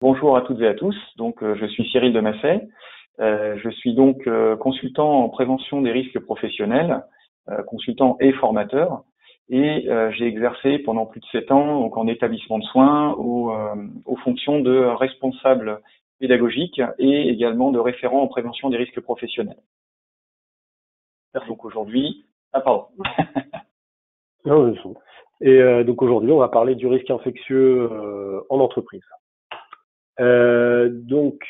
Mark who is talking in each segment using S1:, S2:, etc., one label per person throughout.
S1: Bonjour à toutes et à tous. Donc, je suis Cyril de Massey. Je suis donc consultant en prévention des risques professionnels, consultant et formateur. Et j'ai exercé pendant plus de 7 ans donc en établissement de soins aux fonctions de responsable pédagogique et également de référent en prévention des risques professionnels. Donc aujourd'hui, pardon.
S2: Non, et donc aujourd'hui, on va parler du risque infectieux en entreprise. Donc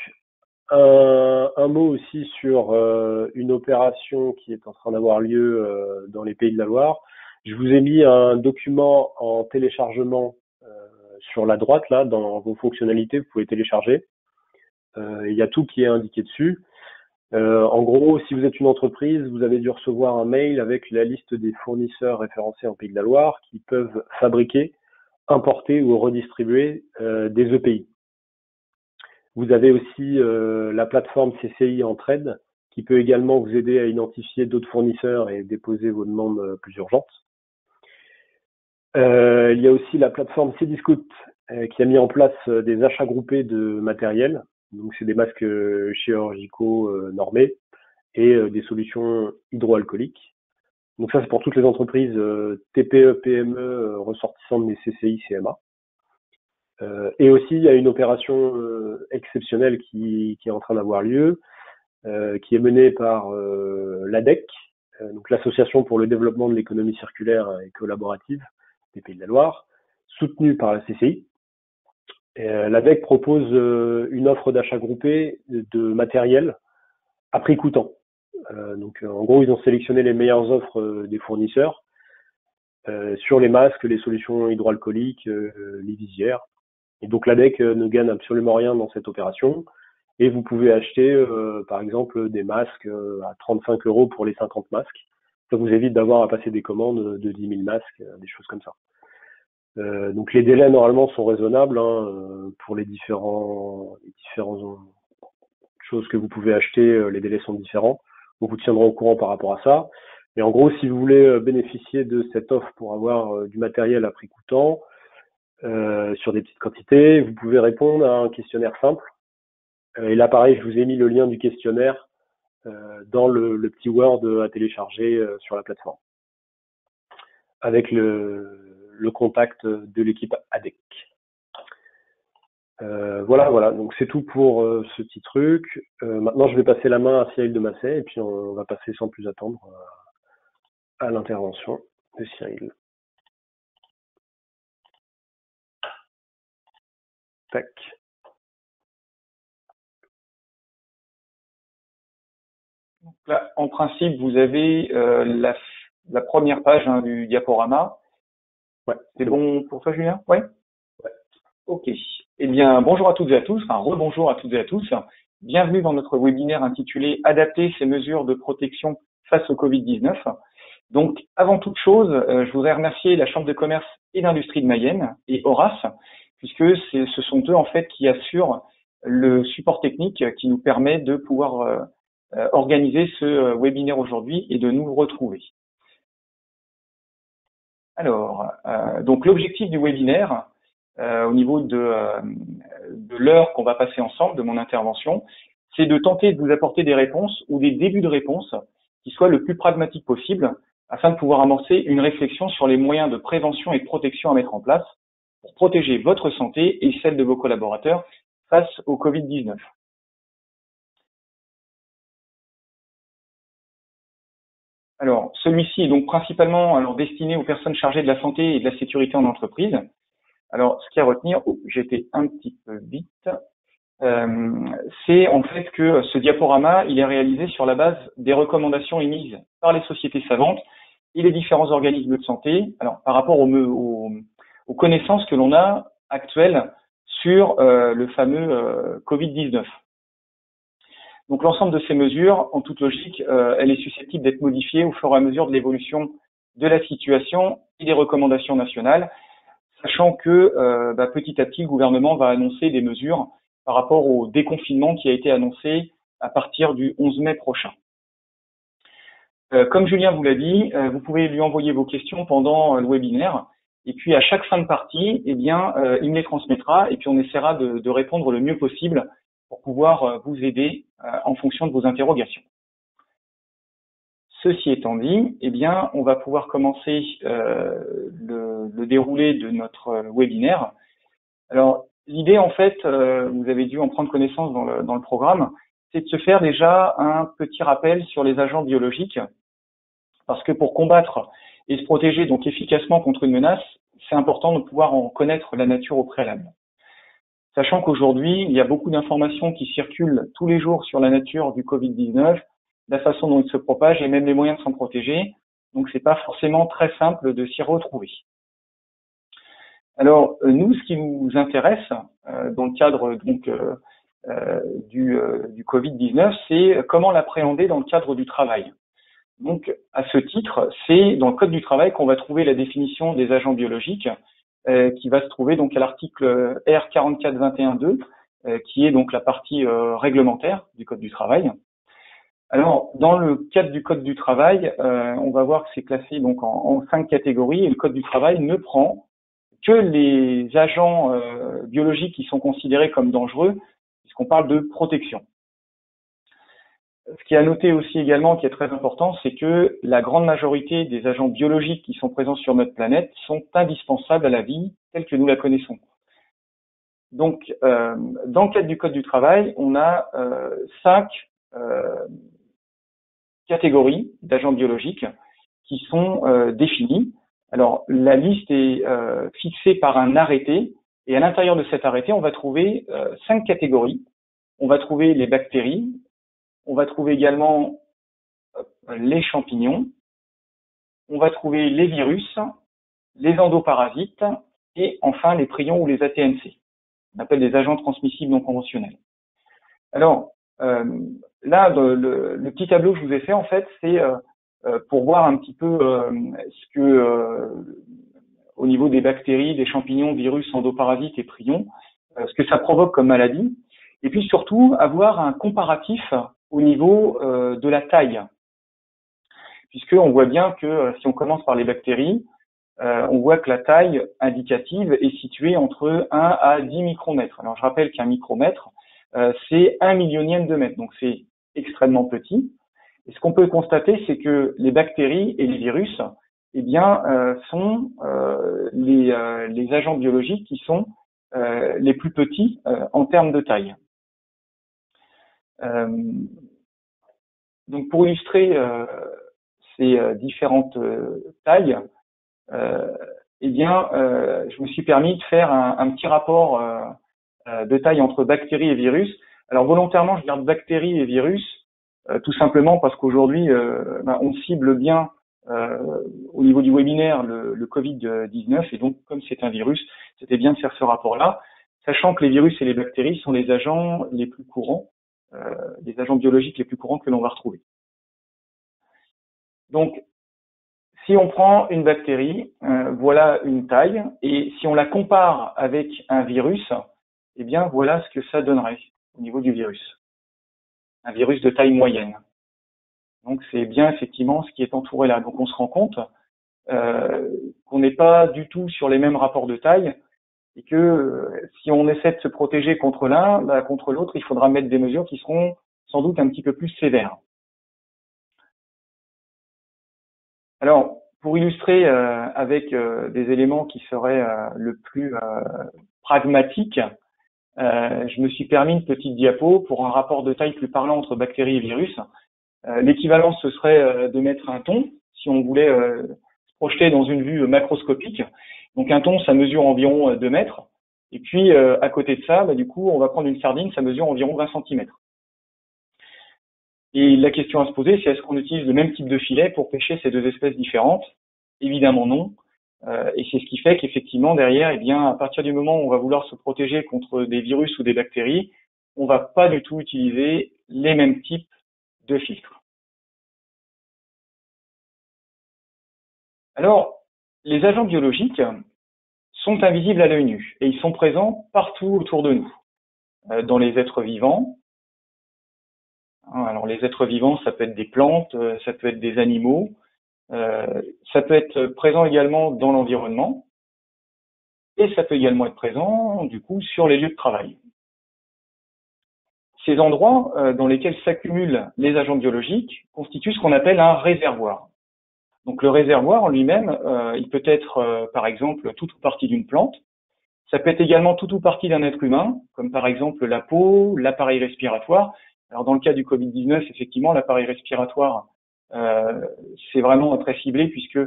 S2: un mot aussi sur une opération qui est en train d'avoir lieu dans les Pays de la Loire. Je vous ai mis un document en téléchargement sur la droite là, dans vos fonctionnalités, vous pouvez télécharger. Il y a tout qui est indiqué dessus. En gros, si vous êtes une entreprise, vous avez dû recevoir un mail avec la liste des fournisseurs référencés en Pays de la Loire qui peuvent fabriquer, importer ou redistribuer des EPI. Vous avez aussi la plateforme CCI Entraide qui peut également vous aider à identifier d'autres fournisseurs et déposer vos demandes plus urgentes. Il y a aussi la plateforme Cdiscount qui a mis en place des achats groupés de matériel. Donc c'est des masques chirurgicaux normés et des solutions hydroalcooliques. Donc ça c'est pour toutes les entreprises TPE, PME ressortissantes des CCI, CMA. Et aussi il y a une opération exceptionnelle qui est en train d'avoir lieu, qui est menée par l'ADEC, donc l'Association pour le développement de l'économie circulaire et collaborative des Pays de la Loire, soutenue par la CCI. L'ADEC propose une offre d'achat groupé de matériel à prix coûtant. Donc en gros, ils ont sélectionné les meilleures offres des fournisseurs sur les masques, les solutions hydroalcooliques, les visières. Et donc l'ADEC ne gagne absolument rien dans cette opération. Et vous pouvez acheter par exemple des masques à 35 € pour les 50 masques. Ça vous évite d'avoir à passer des commandes de 10 000 masques, des choses comme ça. Donc les délais normalement sont raisonnables pour les différentes choses que vous pouvez acheter, les délais sont différents. On vous tiendra au courant par rapport à ça. Mais en gros, si vous voulez bénéficier de cette offre pour avoir du matériel à prix coûtant sur des petites quantités, vous pouvez répondre à un questionnaire simple. Et là, pareil, je vous ai mis le lien du questionnaire dans le petit Word à télécharger sur la plateforme, avec le contact de l'équipe ADEC. Voilà, donc c'est tout pour ce petit truc. Maintenant, je vais passer la main à Cyril de Massey et puis on va passer sans plus attendre à l'intervention de Cyril. Tac.
S1: Donc là, en principe, vous avez la première page du diaporama.
S2: Ouais.
S1: C'est bon pour toi, Julien? Ouais.
S2: Ouais.
S1: Ok. Eh bien, bonjour à toutes et à tous, enfin rebonjour à toutes et à tous. Bienvenue dans notre webinaire intitulé « Adapter ces mesures de protection face au Covid-19 ». Donc, avant toute chose, je voudrais remercier la Chambre de commerce et d'industrie de Mayenne et Horace, puisque ce sont eux en fait qui assurent le support technique qui nous permet de pouvoir organiser ce webinaire aujourd'hui et de nous retrouver. Alors, donc l'objectif du webinaire, au niveau de l'heure qu'on va passer ensemble, de mon intervention, c'est de tenter de vous apporter des réponses ou des débuts de réponses qui soient le plus pragmatiques possible afin de pouvoir amorcer une réflexion sur les moyens de prévention et de protection à mettre en place pour protéger votre santé et celle de vos collaborateurs face au Covid-19. Alors, celui-ci est donc principalement destiné aux personnes chargées de la santé et de la sécurité en entreprise. Alors, ce qu'il y a à retenir, j'ai été un petit peu vite, c'est en fait que ce diaporama, il est réalisé sur la base des recommandations émises par les sociétés savantes et les différents organismes de santé, alors par rapport aux connaissances que l'on a actuelles sur le fameux Covid-19. Donc l'ensemble de ces mesures, en toute logique, elle est susceptible d'être modifiée au fur et à mesure de l'évolution de la situation et des recommandations nationales, sachant que petit à petit, le gouvernement va annoncer des mesures par rapport au déconfinement qui a été annoncé à partir du 11 mai prochain. Comme Julien vous l'a dit, vous pouvez lui envoyer vos questions pendant le webinaire Et puis à chaque fin de partie, il me les transmettra et puis on essaiera de répondre le mieux possible pour pouvoir vous aider en fonction de vos interrogations. Ceci étant dit, on va pouvoir commencer le déroulé de notre webinaire. Alors, l'idée, en fait, vous avez dû en prendre connaissance dans le programme, c'est de se faire déjà un petit rappel sur les agents biologiques, parce que pour combattre et se protéger donc efficacement contre une menace, c'est important de pouvoir en connaître la nature au préalable. Sachant qu'aujourd'hui, il y a beaucoup d'informations qui circulent tous les jours sur la nature du Covid-19, la façon dont il se propage et même les moyens de s'en protéger. Donc, c'est pas forcément très simple de s'y retrouver. Alors, nous, ce qui nous intéresse dans le cadre donc du Covid-19, c'est comment l'appréhender dans le cadre du travail. Donc, à ce titre, c'est dans le Code du travail qu'on va trouver la définition des agents biologiques, qui va se trouver donc à l'article R4421.2, qui est donc la partie réglementaire du Code du travail. Alors, dans le cadre du Code du travail, on va voir que c'est classé donc en 5 catégories et le Code du travail ne prend que les agents biologiques qui sont considérés comme dangereux, puisqu'on parle de protection. Ce qui est à noter aussi également, qui est très important, c'est que la grande majorité des agents biologiques qui sont présents sur notre planète sont indispensables à la vie telle que nous la connaissons. Donc, dans le cadre du Code du travail, on a 5 catégories d'agents biologiques qui sont définies. Alors, la liste est fixée par un arrêté, et à l'intérieur de cet arrêté, on va trouver 5 catégories. On va trouver les bactéries, on va trouver également les champignons, on va trouver les virus, les endoparasites, et enfin les prions ou les ATNC. On appelle des agents transmissibles non conventionnels. Alors, là, le petit tableau que je vous ai fait, en fait, c'est pour voir un petit peu ce que, au niveau des bactéries, des champignons, virus, endoparasites et prions, ce que ça provoque comme maladie, et puis surtout avoir un comparatif au niveau de la taille, puisqu'on voit bien que si on commence par les bactéries, on voit que la taille indicative est située entre 1 à 10 micromètres. Alors je rappelle qu'un micromètre, c'est 1 millionième de mètre, donc c'est extrêmement petit. Et ce qu'on peut constater, c'est que les bactéries et les virus, sont les agents biologiques qui sont les plus petits en termes de taille. Donc pour illustrer ces différentes tailles, je me suis permis de faire un petit rapport de taille entre bactéries et virus. Alors volontairement, je garde bactéries et virus, tout simplement parce qu'aujourd'hui, on cible bien au niveau du webinaire le Covid-19, et donc comme c'est un virus, c'était bien de faire ce rapport-là, sachant que les virus et les bactéries sont les agents les plus courants, les agents biologiques les plus courants que l'on va retrouver. Donc, si on prend une bactérie, voilà une taille, et si on la compare avec un virus, voilà ce que ça donnerait au niveau du virus. Un virus de taille moyenne. Donc, c'est bien effectivement ce qui est entouré là. Donc, on se rend compte qu'on n'est pas du tout sur les mêmes rapports de taille, et que si on essaie de se protéger contre l'un, contre l'autre, il faudra mettre des mesures qui seront sans doute un petit peu plus sévères. Alors, pour illustrer avec des éléments qui seraient le plus pragmatiques, je me suis permis une petite diapo pour un rapport de taille plus parlant entre bactéries et virus. L'équivalence, ce serait de mettre un thon, si on voulait se projeter dans une vue macroscopique. Donc un thon, ça mesure environ 2 mètres. Et puis, à côté de ça, du coup, on va prendre une sardine, ça mesure environ 20 cm. Et la question à se poser, c'est est-ce qu'on utilise le même type de filet pour pêcher ces deux espèces différentes? Évidemment non. Et c'est ce qui fait qu'effectivement, derrière, à partir du moment où on va vouloir se protéger contre des virus ou des bactéries, on va pas du tout utiliser les mêmes types de filtres. Alors, les agents biologiques sont invisibles à l'œil nu et ils sont présents partout autour de nous, dans les êtres vivants. Alors, les êtres vivants, ça peut être des plantes, ça peut être des animaux, ça peut être présent également dans l'environnement. et ça peut également être présent, du coup, sur les lieux de travail. Ces endroits dans lesquels s'accumulent les agents biologiques constituent ce qu'on appelle un réservoir. Donc le réservoir en lui-même, il peut être par exemple toute ou partie d'une plante, ça peut être également toute ou partie d'un être humain, comme par exemple la peau, l'appareil respiratoire. Alors dans le cas du Covid-19, effectivement, l'appareil respiratoire, c'est vraiment très ciblé puisque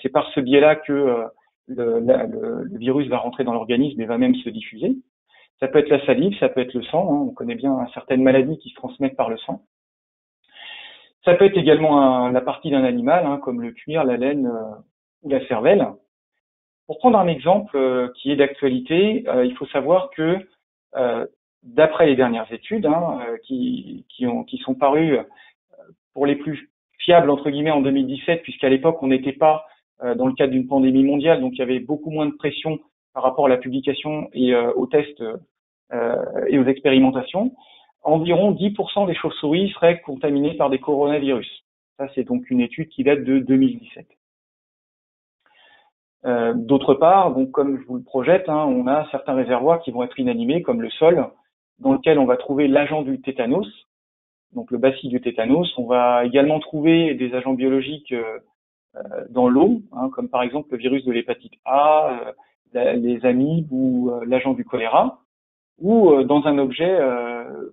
S1: c'est par ce biais-là que le virus va rentrer dans l'organisme et va même se diffuser. Ça peut être la salive, ça peut être le sang. On connaît bien certaines maladies qui se transmettent par le sang. Ça peut être également la partie d'un animal, comme le cuir, la laine ou la cervelle. Pour prendre un exemple qui est d'actualité, il faut savoir que d'après les dernières études qui sont parues pour les plus fiables entre guillemets en 2017, puisqu'à l'époque on n'était pas dans le cadre d'une pandémie mondiale, donc il y avait beaucoup moins de pression par rapport à la publication et aux tests et aux expérimentations. Environ 10% des chauves-souris seraient contaminées par des coronavirus. Ça, c'est donc une étude qui date de 2017. D'autre part, donc comme je vous le projette, on a certains réservoirs qui vont être inanimés, comme le sol, dans lequel on va trouver l'agent du tétanos, donc le bacille du tétanos. On va également trouver des agents biologiques dans l'eau, comme par exemple le virus de l'hépatite A, les amibes ou l'agent du choléra, ou dans un objet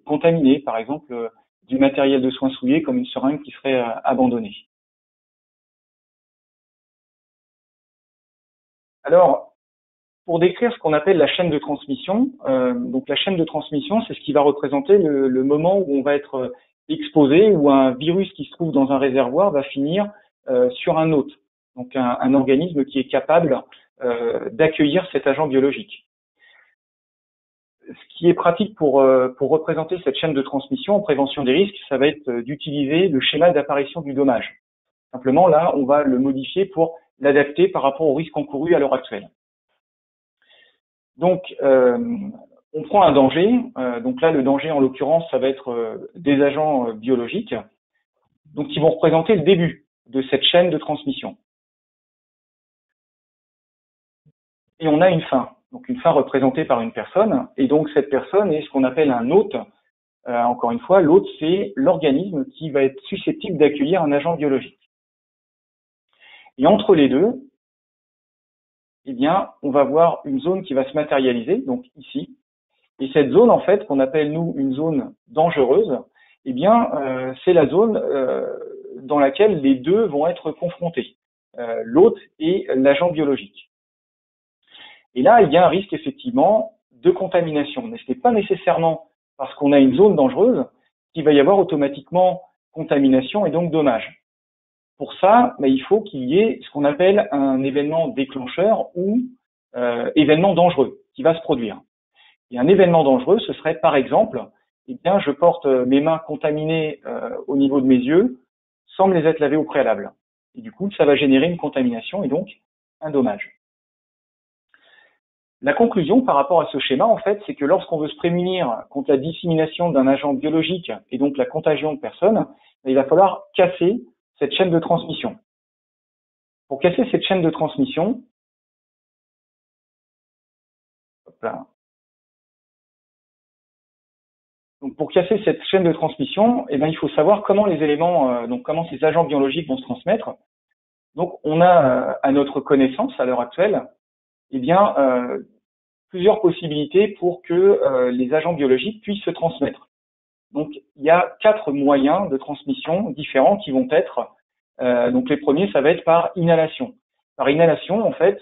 S1: contaminé, par exemple du matériel de soins souillé comme une seringue qui serait abandonnée. Alors, pour décrire ce qu'on appelle la chaîne de transmission, donc la chaîne de transmission, c'est ce qui va représenter le moment où on va être exposé, où un virus qui se trouve dans un réservoir va finir sur un hôte, donc un organisme qui est capable d'accueillir cet agent biologique. Ce qui est pratique pour représenter cette chaîne de transmission en prévention des risques, ça va être d'utiliser le schéma d'apparition du dommage. Simplement, là, on va le modifier pour l'adapter par rapport au risque encouru à l'heure actuelle. Donc, on prend un danger. Donc là, le danger, en l'occurrence, ça va être des agents biologiques, donc qui vont représenter le début de cette chaîne de transmission. Et on a une fin. Donc une fin représentée par une personne, et donc cette personne est ce qu'on appelle un hôte. Encore une fois, l'hôte, c'est l'organisme qui va être susceptible d'accueillir un agent biologique. Et entre les deux, eh bien, on va voir une zone qui va se matérialiser, donc ici. Et cette zone, en fait, qu'on appelle nous une zone dangereuse, eh bien, c'est la zone dans laquelle les deux vont être confrontés, l'hôte et l'agent biologique. Et là, il y a un risque effectivement de contamination. Mais ce n'est pas nécessairement parce qu'on a une zone dangereuse qu'il va y avoir automatiquement contamination et donc dommage. Pour ça, il faut qu'il y ait ce qu'on appelle un événement déclencheur ou événement dangereux qui va se produire. Et un événement dangereux, ce serait par exemple, eh bien, je porte mes mains contaminées au niveau de mes yeux sans me les être lavées au préalable. Et du coup, ça va générer une contamination et donc un dommage. La conclusion par rapport à ce schéma, en fait, c'est que lorsqu'on veut se prémunir contre la dissémination d'un agent biologique et donc la contagion de personnes, il va falloir casser cette chaîne de transmission. Pour casser cette chaîne de transmission, donc pour casser cette chaîne de transmission, il faut savoir comment les éléments, comment ces agents biologiques vont se transmettre. Donc on a à notre connaissance à l'heure actuelle, plusieurs possibilités pour que les agents biologiques puissent se transmettre. Donc, il y a 4 moyens de transmission différents qui vont être, donc les premiers, ça va être par inhalation. Par inhalation, en fait,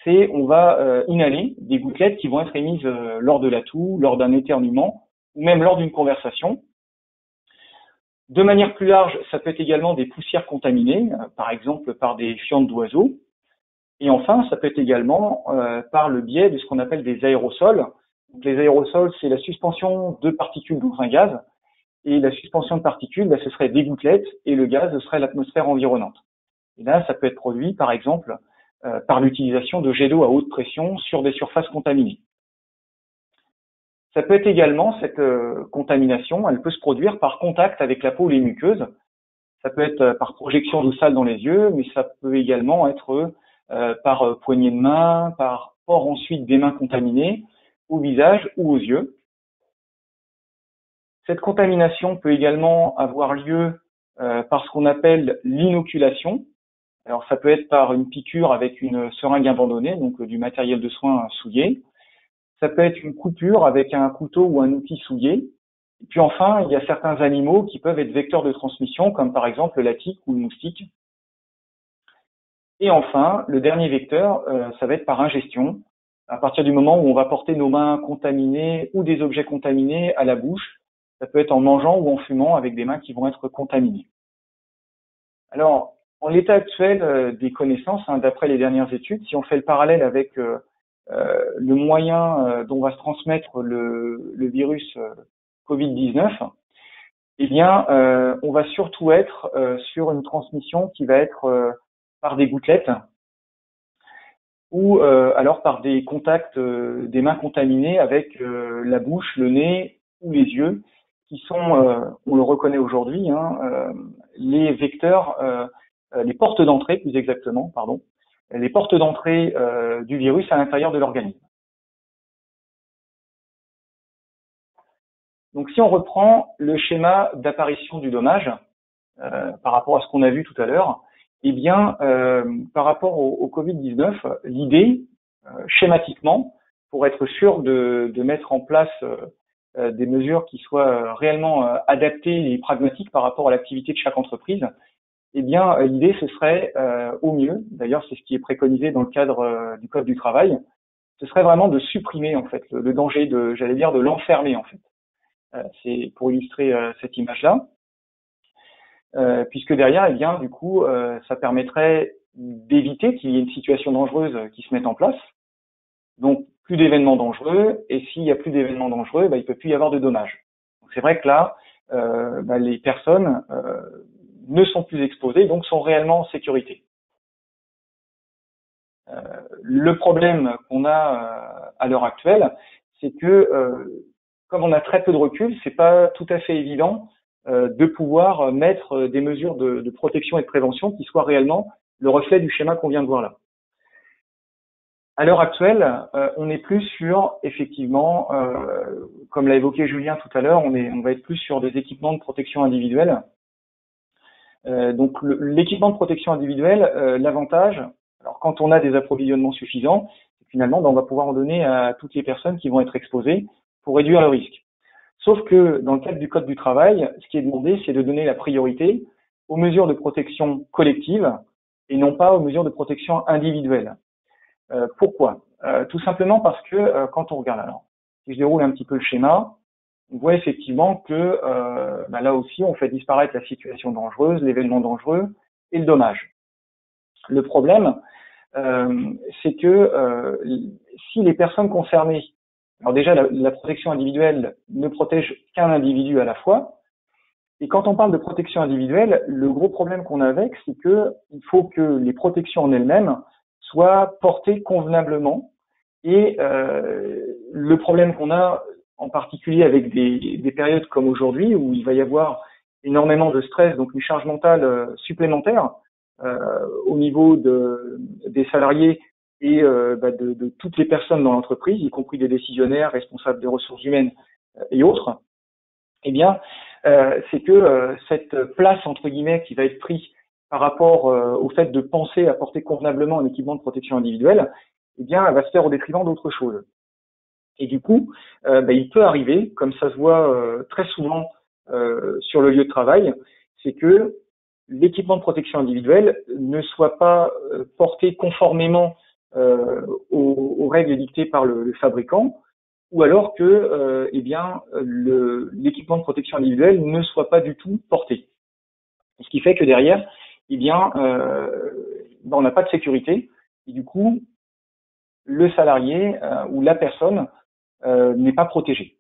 S1: on va inhaler des gouttelettes qui vont être émises lors de la toux, lors d'un éternuement, ou même lors d'une conversation. De manière plus large, ça peut être également des poussières contaminées, par exemple par des fientes d'oiseaux. Et enfin, ça peut être également par le biais de ce qu'on appelle des aérosols. Donc, les aérosols, c'est la suspension de particules dans un gaz. Et la suspension de particules, ce serait des gouttelettes et le gaz, ce serait l'atmosphère environnante. Et là, ça peut être produit, par exemple, par l'utilisation de jets d'eau à haute pression sur des surfaces contaminées. Ça peut être également, cette contamination, elle peut se produire par contact avec la peau ou les muqueuses. Ça peut être par projection d'eau sale dans les yeux, mais ça peut également être par poignée de main, par portent ensuite des mains contaminées au visage ou aux yeux. Cette contamination peut également avoir lieu par ce qu'on appelle l'inoculation. Alors ça peut être par une piqûre avec une seringue abandonnée, donc du matériel de soins souillé. Ça peut être une coupure avec un couteau ou un outil souillé. Et puis enfin, il y a certains animaux qui peuvent être vecteurs de transmission, comme par exemple la tique ou le moustique. Et enfin, le dernier vecteur, ça va être par ingestion, à partir du moment où on va porter nos mains contaminées ou des objets contaminés à la bouche. Ça peut être en mangeant ou en fumant avec des mains qui vont être contaminées. Alors, en l'état actuel des connaissances, d'après les dernières études, si on fait le parallèle avec le moyen dont va se transmettre le virus Covid-19, eh bien, on va surtout être sur une transmission qui va être par des gouttelettes ou alors par des contacts des mains contaminées avec la bouche, le nez ou les yeux, qui sont, on le reconnaît aujourd'hui, les vecteurs, les portes d'entrée plus exactement, pardon, les portes d'entrée du virus à l'intérieur de l'organisme. Donc si on reprend le schéma d'apparition du dommage par rapport à ce qu'on a vu tout à l'heure, eh bien, par rapport au Covid-19, l'idée, schématiquement, pour être sûr de mettre en place des mesures qui soient réellement adaptées et pragmatiques par rapport à l'activité de chaque entreprise, eh bien, l'idée, ce serait au mieux, d'ailleurs, c'est ce qui est préconisé dans le cadre du Code du travail, ce serait vraiment de supprimer, en fait, le danger de, j'allais dire, de l'enfermer, en fait. C'est pour illustrer cette image-là. Puisque derrière, eh bien, du coup, ça permettrait d'éviter qu'il y ait une situation dangereuse qui se mette en place. Donc, plus d'événements dangereux, et s'il y a plus d'événements dangereux, il ne peut plus y avoir de dommages. C'est vrai que là, les personnes ne sont plus exposées, donc sont réellement en sécurité. Le problème qu'on a à l'heure actuelle, c'est que comme on a très peu de recul, c'est pas tout à fait évident de pouvoir mettre des mesures de protection et de prévention qui soient réellement le reflet du schéma qu'on vient de voir là. À l'heure actuelle, on n'est plus sur, effectivement, comme l'a évoqué Julien tout à l'heure, on va être plus sur des équipements de protection individuelle. Donc l'équipement de protection individuelle, l'avantage, alors quand on a des approvisionnements suffisants, finalement, on va pouvoir en donner à toutes les personnes qui vont être exposées pour réduire le risque. Sauf que dans le cadre du Code du travail, ce qui est demandé, c'est de donner la priorité aux mesures de protection collective et non pas aux mesures de protection individuelle. Pourquoi Tout simplement parce que quand on regarde, alors, si je déroule un petit peu le schéma, on voit effectivement que là aussi, on fait disparaître la situation dangereuse, l'événement dangereux et le dommage. Le problème, c'est que si les personnes concernées, alors déjà la protection individuelle ne protège qu'un individu à la fois, et quand on parle de protection individuelle, le gros problème qu'on a avec, c'est que il faut que les protections en elles-mêmes soient portées convenablement, et le problème qu'on a en particulier avec des périodes comme aujourd'hui où il va y avoir énormément de stress, donc une charge mentale supplémentaire au niveau des salariés et de toutes les personnes dans l'entreprise, y compris des décisionnaires, responsables des ressources humaines et autres, eh bien, c'est que cette place, entre guillemets, qui va être prise par rapport au fait de penser à porter convenablement un équipement de protection individuelle, eh bien, elle va se faire au détriment d'autre chose. Et du coup, il peut arriver, comme ça se voit très souvent sur le lieu de travail, c'est que l'équipement de protection individuelle ne soit pas porté conformément aux règles dictées par le fabricant, ou alors que l'équipement de protection individuelle ne soit pas du tout porté. Ce qui fait que derrière, on n'a pas de sécurité, et du coup, le salarié ou la personne n'est pas protégé.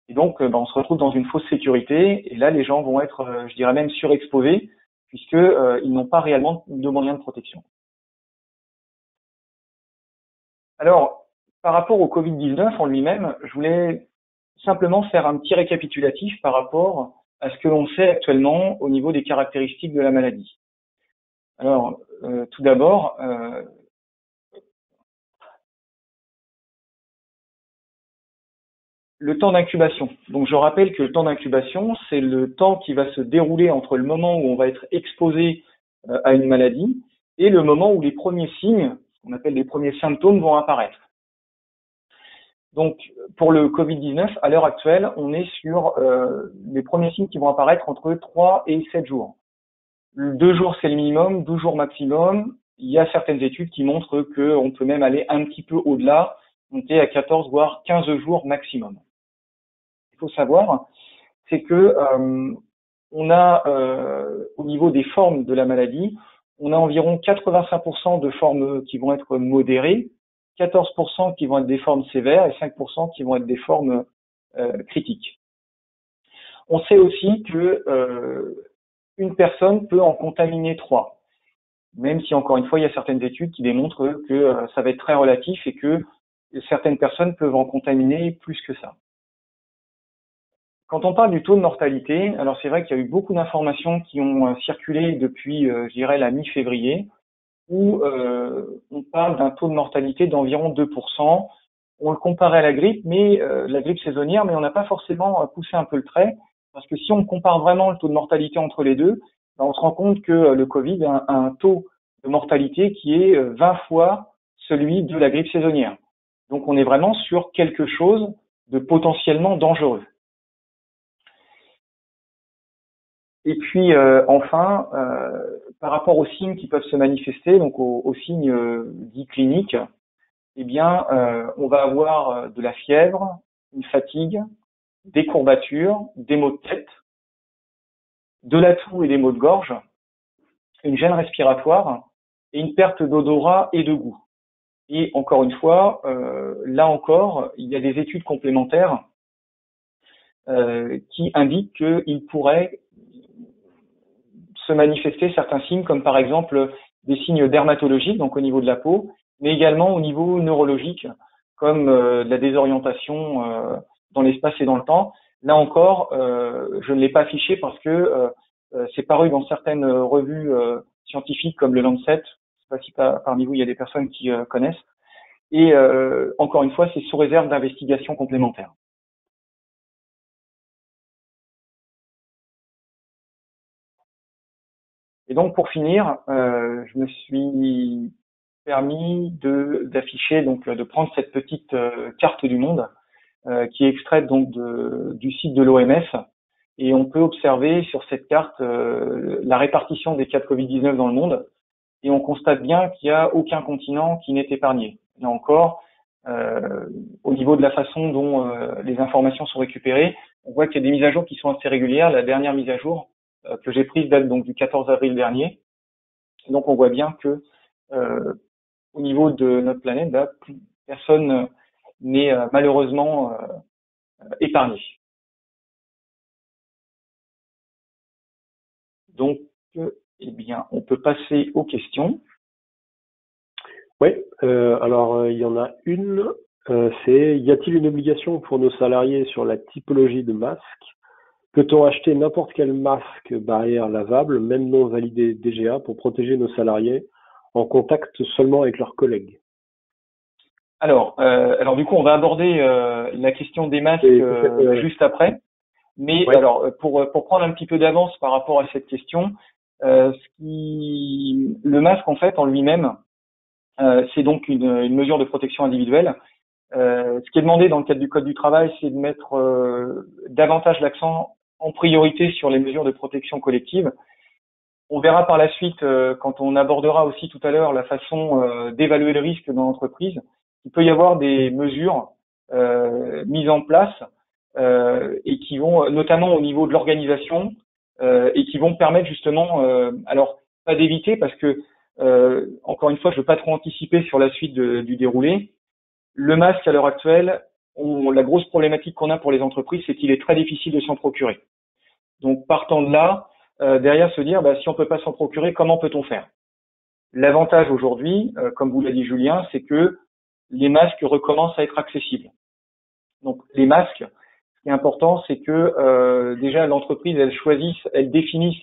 S1: Et donc, on se retrouve dans une fausse sécurité, et là, les gens vont être, je dirais même, surexposés, puisqu'ils n'ont pas réellement de moyens de protection. Alors, par rapport au Covid-19 en lui-même, je voulais simplement faire un petit récapitulatif par rapport à ce que l'on sait actuellement au niveau des caractéristiques de la maladie. Alors, tout d'abord, le temps d'incubation. Donc, je rappelle que le temps d'incubation, c'est le temps qui va se dérouler entre le moment où on va être exposé à une maladie et le moment où les premiers signes, ce qu'on appelle les premiers symptômes, vont apparaître. Donc, pour le Covid-19, à l'heure actuelle, on est sur les premiers signes qui vont apparaître entre 3 et 7 jours. 2 jours, c'est le minimum, 12 jours maximum. Il y a certaines études qui montrent qu'on peut même aller un petit peu au-delà, monter à 14 voire 15 jours maximum. Il faut savoir, c'est que on a au niveau des formes de la maladie, on a environ 85% de formes qui vont être modérées, 14% qui vont être des formes sévères et 5% qui vont être des formes critiques. On sait aussi que une personne peut en contaminer 3, même si encore une fois il y a certaines études qui démontrent que ça va être très relatif et que certaines personnes peuvent en contaminer plus que ça. Quand on parle du taux de mortalité, alors c'est vrai qu'il y a eu beaucoup d'informations qui ont circulé depuis, je dirais, la mi-février, où on parle d'un taux de mortalité d'environ 2%. On le comparait à la grippe, mais la grippe saisonnière, mais on n'a pas forcément poussé un peu le trait, parce que si on compare vraiment le taux de mortalité entre les deux, ben on se rend compte que le Covid a un taux de mortalité qui est 20 fois celui de la grippe saisonnière. Donc on est vraiment sur quelque chose de potentiellement dangereux. Et puis enfin, par rapport aux signes qui peuvent se manifester, donc aux signes dits cliniques, eh bien, on va avoir de la fièvre, une fatigue, des courbatures, des maux de tête, de la toux et des maux de gorge, une gêne respiratoire et une perte d'odorat et de goût. Et encore une fois, là encore, il y a des études complémentaires qui indiquent qu'il pourrait se manifester certains signes, comme par exemple des signes dermatologiques, donc au niveau de la peau, mais également au niveau neurologique, comme de la désorientation dans l'espace et dans le temps. Là encore, je ne l'ai pas affiché parce que c'est paru dans certaines revues scientifiques comme le Lancet. Je ne sais pas si parmi vous il y a des personnes qui connaissent. Et encore une fois, c'est sous réserve d'investigations complémentaires. Et donc pour finir, je me suis permis d'afficher, donc de prendre cette petite carte du monde qui est extraite donc du site de l'OMS, et on peut observer sur cette carte la répartition des cas de Covid-19 dans le monde, et on constate bien qu'il n'y a aucun continent qui n'est épargné. Là encore, au niveau de la façon dont les informations sont récupérées, on voit qu'il y a des mises à jour qui sont assez régulières. La dernière mise à jour que j'ai prise date donc du 14 avril dernier. Donc on voit bien que au niveau de notre planète, bah, personne n'est malheureusement épargné. Donc, eh bien, on peut passer aux questions.
S2: Oui, alors il y en a une, c'est y a-t-il une obligation pour nos salariés sur la typologie de masque? Peut-on acheter n'importe quel masque barrière lavable, même non validé DGA, pour protéger nos salariés en contact seulement avec leurs collègues?
S1: Alors du coup, on va aborder la question des masques juste après. Mais alors, pour prendre un petit peu d'avance par rapport à cette question, le masque en fait en lui-même, c'est donc une mesure de protection individuelle. Ce qui est demandé dans le cadre du Code du travail, c'est de mettre davantage l'accent en priorité sur les mesures de protection collective. On verra par la suite, quand on abordera aussi tout à l'heure la façon d'évaluer le risque dans l'entreprise, il peut y avoir des mesures mises en place et qui vont, notamment au niveau de l'organisation, et qui vont permettre justement, alors pas d'éviter parce que, encore une fois, je ne veux pas trop anticiper sur la suite du déroulé. Le masque à l'heure actuelle, la grosse problématique qu'on a pour les entreprises, c'est qu'il est très difficile de s'en procurer. Donc partant de là, derrière se dire, si on peut pas s'en procurer, comment peut-on faire? L'avantage aujourd'hui, comme vous l'a dit Julien, c'est que les masques recommencent à être accessibles. Donc les masques, ce qui est important, c'est que déjà l'entreprise, elle définisse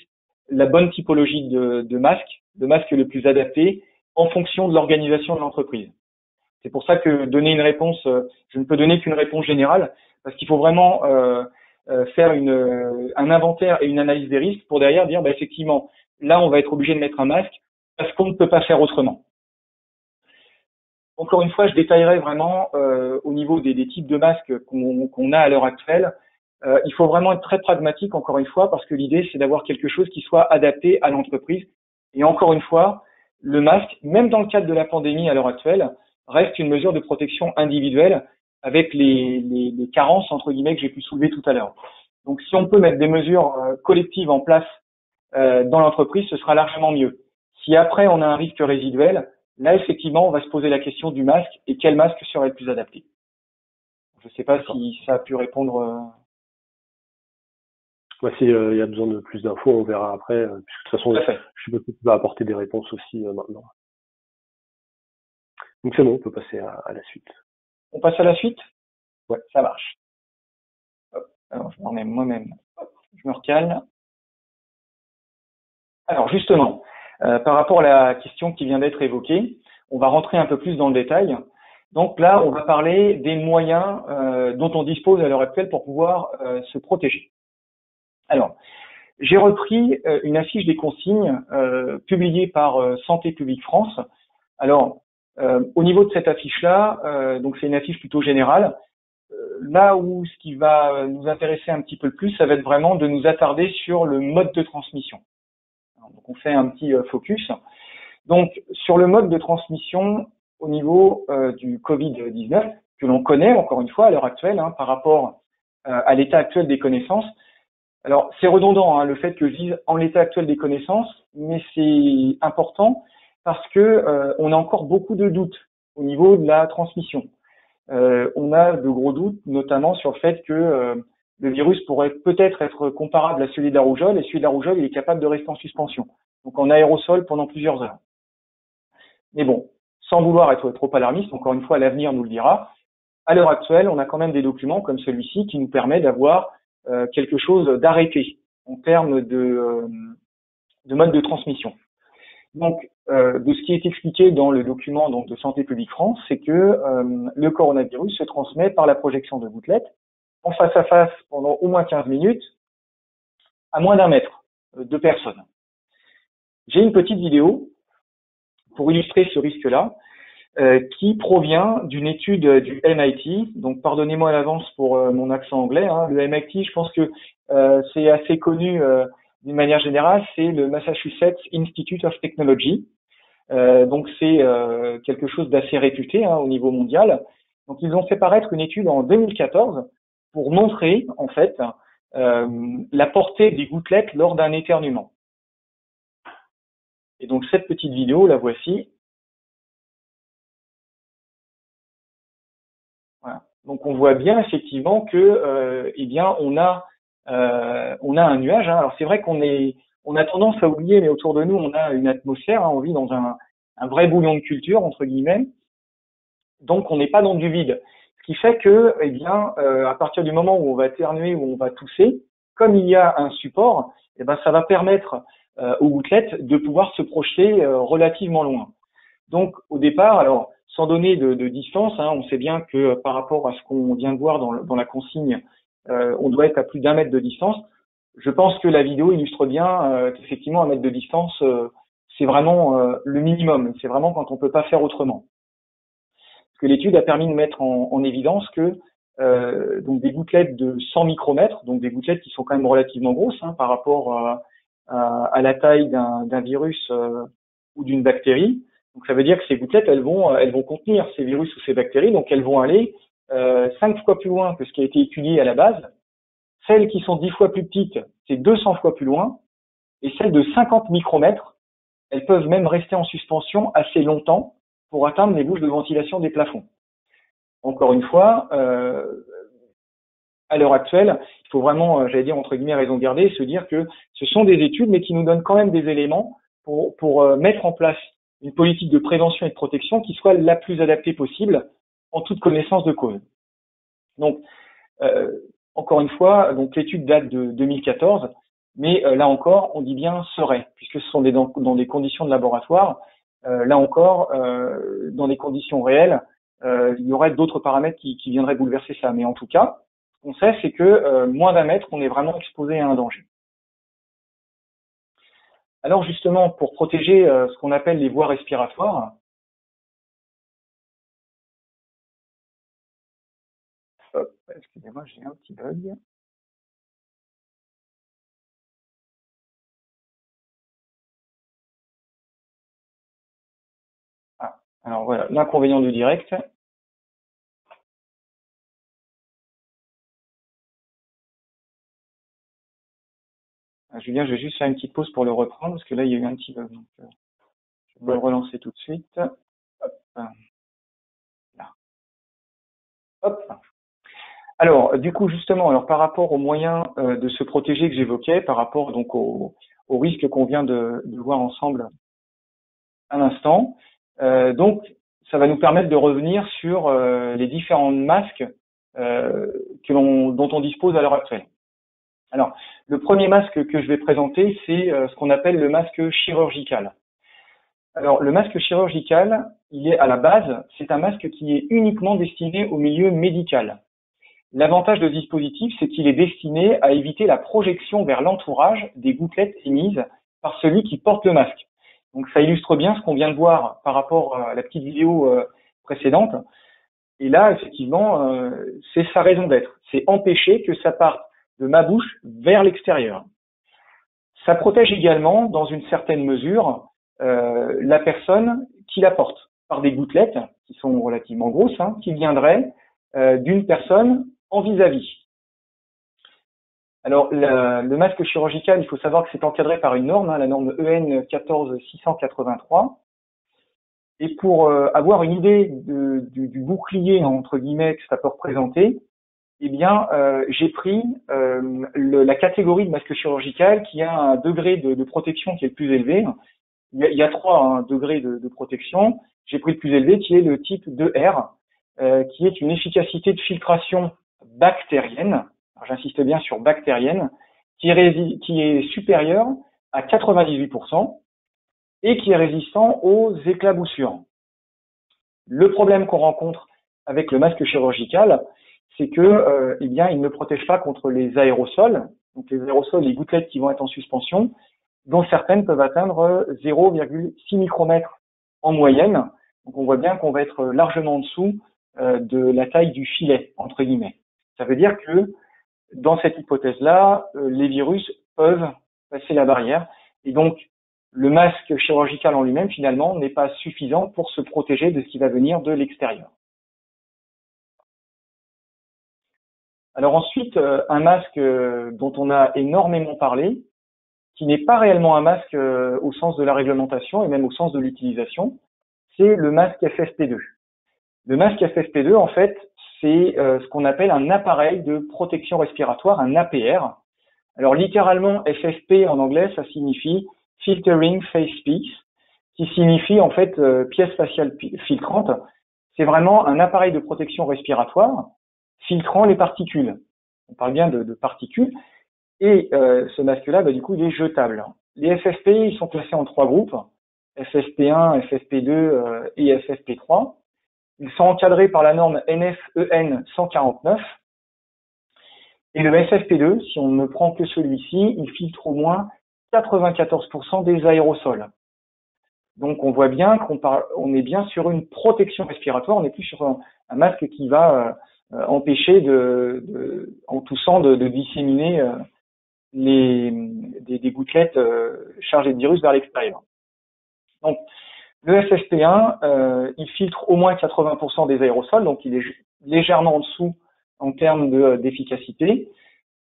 S1: la bonne typologie de masque, masque le plus adapté en fonction de l'organisation de l'entreprise. C'est pour ça que donner une réponse, je ne peux donner qu'une réponse générale, parce qu'il faut vraiment faire un inventaire et une analyse des risques pour derrière dire, effectivement, là, on va être obligé de mettre un masque parce qu'on ne peut pas faire autrement. Encore une fois, je détaillerai vraiment au niveau des types de masques qu'on a à l'heure actuelle. Il faut vraiment être très pragmatique, encore une fois, parce que l'idée, c'est d'avoir quelque chose qui soit adapté à l'entreprise. Et encore une fois, le masque, même dans le cadre de la pandémie à l'heure actuelle, reste une mesure de protection individuelle avec les carences, entre guillemets, que j'ai pu soulever tout à l'heure. Donc, si on peut mettre des mesures collectives en place dans l'entreprise, ce sera largement mieux. Si après, on a un risque résiduel, là, effectivement, on va se poser la question du masque et quel masque serait le plus adapté. Je ne sais pas si ça a pu répondre.
S2: S'il y a besoin de plus d'infos, on verra après. Puisque de toute façon, je suppose que tu vas apporter des réponses aussi maintenant. Donc c'est bon, on peut passer à la suite.
S1: On passe à la suite?
S2: Ouais.
S1: Ça marche. Hop. Alors, je m'en mets moi-même. Je me recale. Alors, justement, par rapport à la question qui vient d'être évoquée, on va rentrer un peu plus dans le détail. Donc là, on va parler des moyens dont on dispose à l'heure actuelle pour pouvoir se protéger. Alors, j'ai repris une affiche des consignes publiée par Santé publique France. Alors, au niveau de cette affiche-là, donc c'est une affiche plutôt générale. Là où ce qui va nous intéresser un petit peu le plus, ça va être vraiment de nous attarder sur le mode de transmission. Alors, donc on fait un petit focus. Donc, sur le mode de transmission au niveau du Covid-19, que l'on connaît encore une fois à l'heure actuelle, par rapport à l'état actuel des connaissances. Alors, c'est redondant, le fait que je dise en l'état actuel des connaissances, mais c'est important parce que on a encore beaucoup de doutes au niveau de la transmission. On a de gros doutes, notamment sur le fait que le virus pourrait peut-être être comparable à celui de la rougeole, et celui de la rougeole, il est capable de rester en suspension, donc en aérosol pendant plusieurs heures. Mais bon, sans vouloir être trop alarmiste, encore une fois, l'avenir nous le dira. À l'heure actuelle, on a quand même des documents comme celui-ci qui nous permet d'avoir quelque chose d'arrêté en termes de mode de transmission. Donc, de ce qui est expliqué dans le document donc, de Santé publique France, c'est que le coronavirus se transmet par la projection de gouttelettes en face à face pendant au moins 15 minutes à moins d'1 mètre de personnes. J'ai une petite vidéo pour illustrer ce risque-là qui provient d'une étude du MIT. Donc, pardonnez-moi à l'avance pour mon accent anglais. Le MIT, je pense que c'est assez connu d'une manière générale. C'est le Massachusetts Institute of Technology. Donc, c'est quelque chose d'assez réputé au niveau mondial. Donc, ils ont fait paraître une étude en 2014 pour montrer, en fait, la portée des gouttelettes lors d'un éternuement. Et donc, cette petite vidéo, la voici. Voilà. Donc, on voit bien effectivement que, on a un nuage. Alors, c'est vrai on a tendance à oublier, mais autour de nous, on a une atmosphère. On vit dans un vrai bouillon de culture entre guillemets. Donc, on n'est pas dans du vide. Ce qui fait que, à partir du moment où on va éternuer, où on va tousser, comme il y a un support, ça va permettre aux gouttelettes de pouvoir se projeter relativement loin. Donc, au départ, alors, sans donner de distance, on sait bien que par rapport à ce qu'on vient de voir dans la consigne, on doit être à plus d'1 mètre de distance. Je pense que la vidéo illustre bien qu'effectivement 1 mètre de distance, c'est vraiment le minimum. C'est vraiment quand on peut pas faire autrement. Parce que l'étude a permis de mettre en évidence que donc des gouttelettes de 100 micromètres, donc des gouttelettes qui sont quand même relativement grosses par rapport à la taille d'un virus ou d'une bactérie. Donc ça veut dire que ces gouttelettes, elles vont contenir ces virus ou ces bactéries, donc elles vont aller 5 fois plus loin que ce qui a été étudié à la base. Celles qui sont 10 fois plus petites, c'est 200 fois plus loin. Et celles de 50 micromètres, elles peuvent même rester en suspension assez longtemps pour atteindre les bouches de ventilation des plafonds. Encore une fois, à l'heure actuelle, il faut vraiment, j'allais dire entre guillemets raison garder, se dire que ce sont des études, mais qui nous donnent quand même des éléments pour mettre en place une politique de prévention et de protection qui soit la plus adaptée possible en toute connaissance de cause. Donc, encore une fois, donc l'étude date de 2014. mais là encore, on dit bien serait, puisque ce sont dans des conditions de laboratoire. Là encore, dans des conditions réelles, il y aurait d'autres paramètres qui viendraient bouleverser ça. Mais en tout cas, ce qu'on sait, c'est que moins d'un mètre, on est vraiment exposé à un danger. Alors justement, pour protéger ce qu'on appelle les voies respiratoires, excusez-moi, j'ai un petit bug. Ah, alors voilà, l'inconvénient du direct. Julien, je vais juste faire une petite pause pour le reprendre, parce que là, il y a eu un petit bug. Donc, je vais le relancer tout de suite. Hop, là. Hop. Alors, du coup, justement, alors par rapport aux moyens de se protéger que j'évoquais, par rapport donc au risque qu'on vient de voir ensemble à l'instant, donc ça va nous permettre de revenir sur les différents masques dont on dispose à l'heure actuelle. Alors, le premier masque que je vais présenter, c'est ce qu'on appelle le masque chirurgical. Alors, le masque chirurgical, il est à la base, c'est un masque qui est uniquement destiné au milieu médical. L'avantage de ce dispositif, c'est qu'il est destiné à éviter la projection vers l'entourage des gouttelettes émises par celui qui porte le masque. Donc ça illustre bien ce qu'on vient de voir par rapport à la petite vidéo précédente. Et là, effectivement, c'est sa raison d'être. C'est empêcher que ça parte de ma bouche vers l'extérieur. Ça protège également, dans une certaine mesure, la personne qui la porte par des gouttelettes, qui sont relativement grosses, qui viendraient d'une personne en vis-à-vis. Alors, le masque chirurgical, il faut savoir que c'est encadré par une norme, la norme EN 14683. Et pour avoir une idée du bouclier, entre guillemets, que ça peut représenter, eh bien, j'ai pris la catégorie de masque chirurgical qui a un degré de protection qui est le plus élevé. Il y a 3 degrés de protection. J'ai pris le plus élevé qui est le type 2R, qui est une efficacité de filtration bactérienne. J'insiste bien sur bactérienne, qui est supérieure à 98% et qui est résistant aux éclaboussures. Le problème qu'on rencontre avec le masque chirurgical, c'est que, eh bien, il ne protège pas contre les aérosols. Donc les aérosols, les gouttelettes qui vont être en suspension, dont certaines peuvent atteindre 0,6 micromètres en moyenne. Donc on voit bien qu'on va être largement en dessous de la taille du filet, entre guillemets. Ça veut dire que dans cette hypothèse-là, les virus peuvent passer la barrière. Et donc, le masque chirurgical en lui-même, finalement, n'est pas suffisant pour se protéger de ce qui va venir de l'extérieur. Alors ensuite, un masque dont on a énormément parlé, qui n'est pas réellement un masque au sens de la réglementation et même au sens de l'utilisation, c'est le masque FFP2. Le masque FFP2, en fait, c'est ce qu'on appelle un appareil de protection respiratoire, un APR. Alors littéralement, FFP en anglais, ça signifie Filtering Face Piece, qui signifie en fait pièce faciale filtrante. C'est vraiment un appareil de protection respiratoire filtrant les particules. On parle bien de particules. Et ce masque-là, du coup, il est jetable. Les FFP, ils sont classés en 3 groupes, FFP1, FFP2 et FFP3. Ils sont encadrés par la norme NF-EN 149. Et le FFP2, si on ne prend que celui-ci, il filtre au moins 94% des aérosols. Donc on voit bien qu'on est bien sur une protection respiratoire, on n'est plus sur un masque qui va empêcher en toussant de disséminer des gouttelettes chargées de virus vers l'extérieur. Donc le FFP1, il filtre au moins 80% des aérosols, donc il est légèrement en dessous en termes d'efficacité.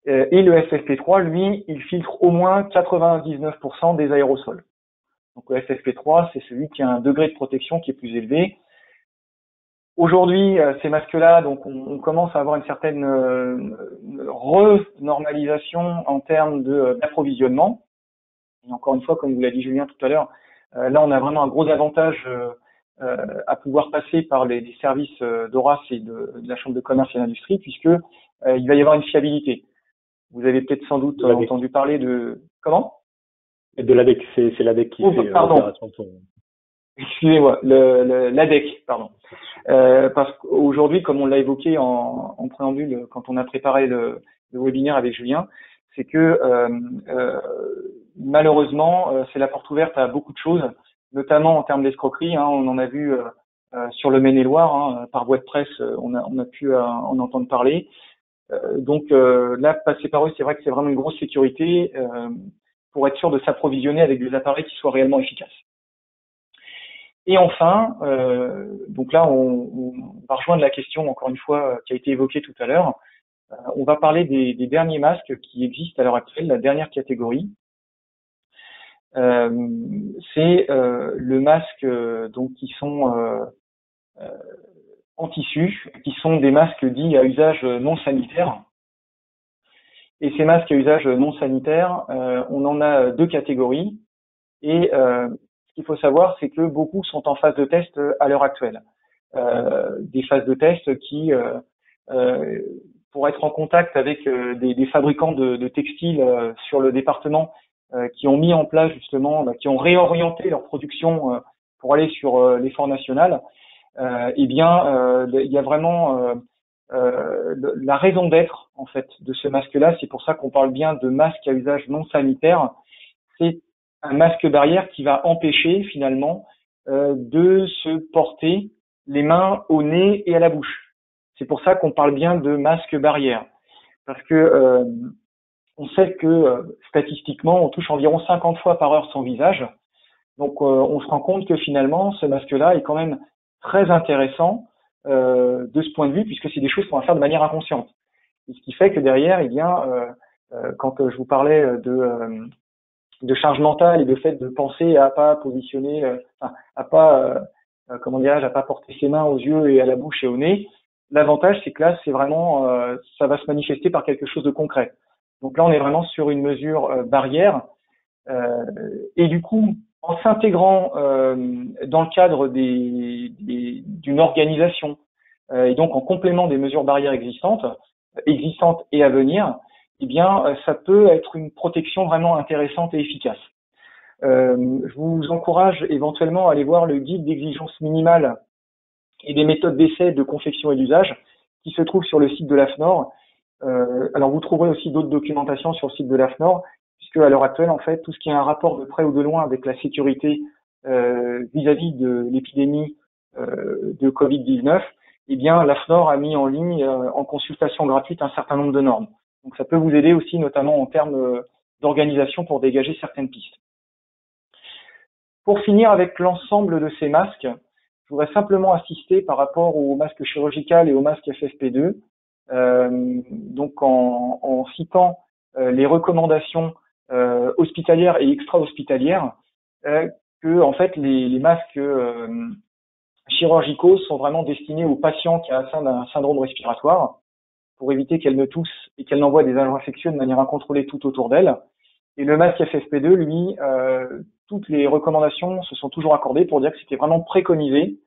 S1: Et le FFP3, lui, il filtre au moins 99% des aérosols. Donc le FFP3, c'est celui qui a un degré de protection qui est plus élevé. Aujourd'hui, ces masques-là, donc on commence à avoir une certaine renormalisation en termes d'approvisionnement. Et encore une fois, comme vous l'a dit Julien tout à l'heure, là on a vraiment un gros avantage à pouvoir passer par les services d'Horace et de la Chambre de commerce et d'industrie, puisque il va y avoir une fiabilité. Vous avez peut-être sans doute
S2: l'ADEC.
S1: entendu parler de comment?
S2: De l'ADEC, c'est l'ADEC qui fait l'opération pour.
S1: Excusez-moi, l'ADEC, pardon. Parce qu'aujourd'hui, comme on l'a évoqué en préambule quand on a préparé le webinaire avec Julien, c'est que malheureusement, c'est la porte ouverte à beaucoup de choses, notamment en termes d'escroquerie. On en a vu sur le Maine-et-Loire, par voie de presse, on a pu en entendre parler. Donc là, passer par eux, c'est vrai que c'est vraiment une grosse sécurité pour être sûr de s'approvisionner avec des appareils qui soient réellement efficaces. Et enfin, donc là, on va rejoindre la question, encore une fois, qui a été évoquée tout à l'heure. On va parler des derniers masques qui existent à l'heure actuelle, la dernière catégorie. C'est le masque donc qui sont en tissu, qui sont des masques dits à usage non sanitaire. Et ces masques à usage non sanitaire, on en a deux catégories. Et ce qu'il faut savoir, c'est que beaucoup sont en phase de test à l'heure actuelle. Des phases de test qui, pour être en contact avec des fabricants de textiles sur le département, qui ont mis en place justement, qui ont réorienté leur production pour aller sur l'effort national, eh bien, il y a vraiment la raison d'être en fait de ce masque-là. C'est pour ça qu'on parle bien de masque à usage non sanitaire. C'est un masque barrière qui va empêcher finalement de se porter les mains au nez et à la bouche. C'est pour ça qu'on parle bien de masque barrière, parce que on sait que statistiquement on touche environ 50 fois par heure son visage. Donc on se rend compte que finalement ce masque-là est quand même très intéressant de ce point de vue, puisque c'est des choses qu'on va faire de manière inconsciente. Et ce qui fait que derrière, eh bien, quand je vous parlais de charge mentale et de fait de penser à pas positionner, à pas à pas porter ses mains aux yeux et à la bouche et au nez. L'avantage, c'est que là, c'est vraiment, ça va se manifester par quelque chose de concret. Donc là, on est vraiment sur une mesure barrière. Et du coup, en s'intégrant dans le cadre d'une organisation et donc en complément des mesures barrières existantes et à venir, eh bien, ça peut être une protection vraiment intéressante et efficace. Je vous encourage éventuellement à aller voir le guide d'exigence minimale et des méthodes d'essai de confection et d'usage qui se trouve sur le site de l'AFNOR. Alors, vous trouverez aussi d'autres documentations sur le site de l'AFNOR, puisque à l'heure actuelle, en fait, tout ce qui est un rapport de près ou de loin avec la sécurité vis-à-vis de l'épidémie de Covid-19, eh bien, l'AFNOR a mis en ligne en consultation gratuite un certain nombre de normes. Donc, ça peut vous aider aussi, notamment en termes d'organisation, pour dégager certaines pistes. Pour finir avec l'ensemble de ces masques, je voudrais simplement insister par rapport au masque chirurgical et au masque FFP2, donc en citant les recommandations hospitalières et extra-hospitalières, que en fait les masques chirurgicaux sont vraiment destinés aux patients qui ont atteint d'un syndrome respiratoire, pour éviter qu'elle ne tousse et qu'elle n'envoie des agents infectieux de manière incontrôlée tout autour d'elle. Et le masque FFP2, lui, toutes les recommandations se sont toujours accordées pour dire que c'était vraiment préconisé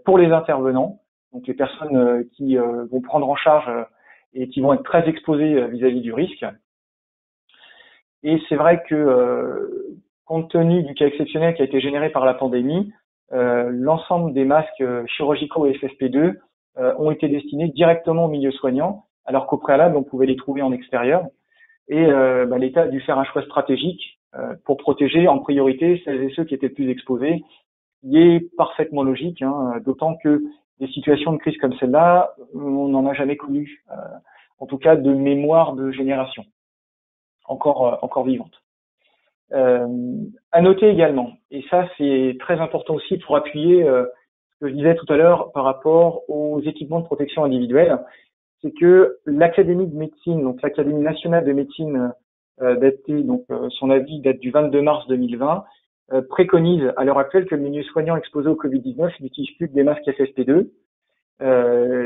S1: pour les intervenants, donc les personnes qui vont prendre en charge et qui vont être très exposées vis-à-vis du risque. Et c'est vrai que compte tenu du cas exceptionnel qui a été généré par la pandémie, l'ensemble des masques chirurgicaux et FFP2 ont été destinés directement au milieu soignant, alors qu'au préalable, on pouvait les trouver en extérieur. Et l'État a dû faire un choix stratégique pour protéger en priorité celles et ceux qui étaient plus exposés, ce qui est parfaitement logique, d'autant que des situations de crise comme celle-là, on n'en a jamais connu, en tout cas de mémoire de génération, encore vivante. À noter également, et ça c'est très important aussi pour appuyer ce que je disais tout à l'heure par rapport aux équipements de protection individuelle, c'est que l'Académie de médecine, donc l'Académie nationale de médecine son avis date du 22 mars 2020, préconise à l'heure actuelle que le milieu soignant exposé au Covid-19 n'utilise plus que des masques FFP2.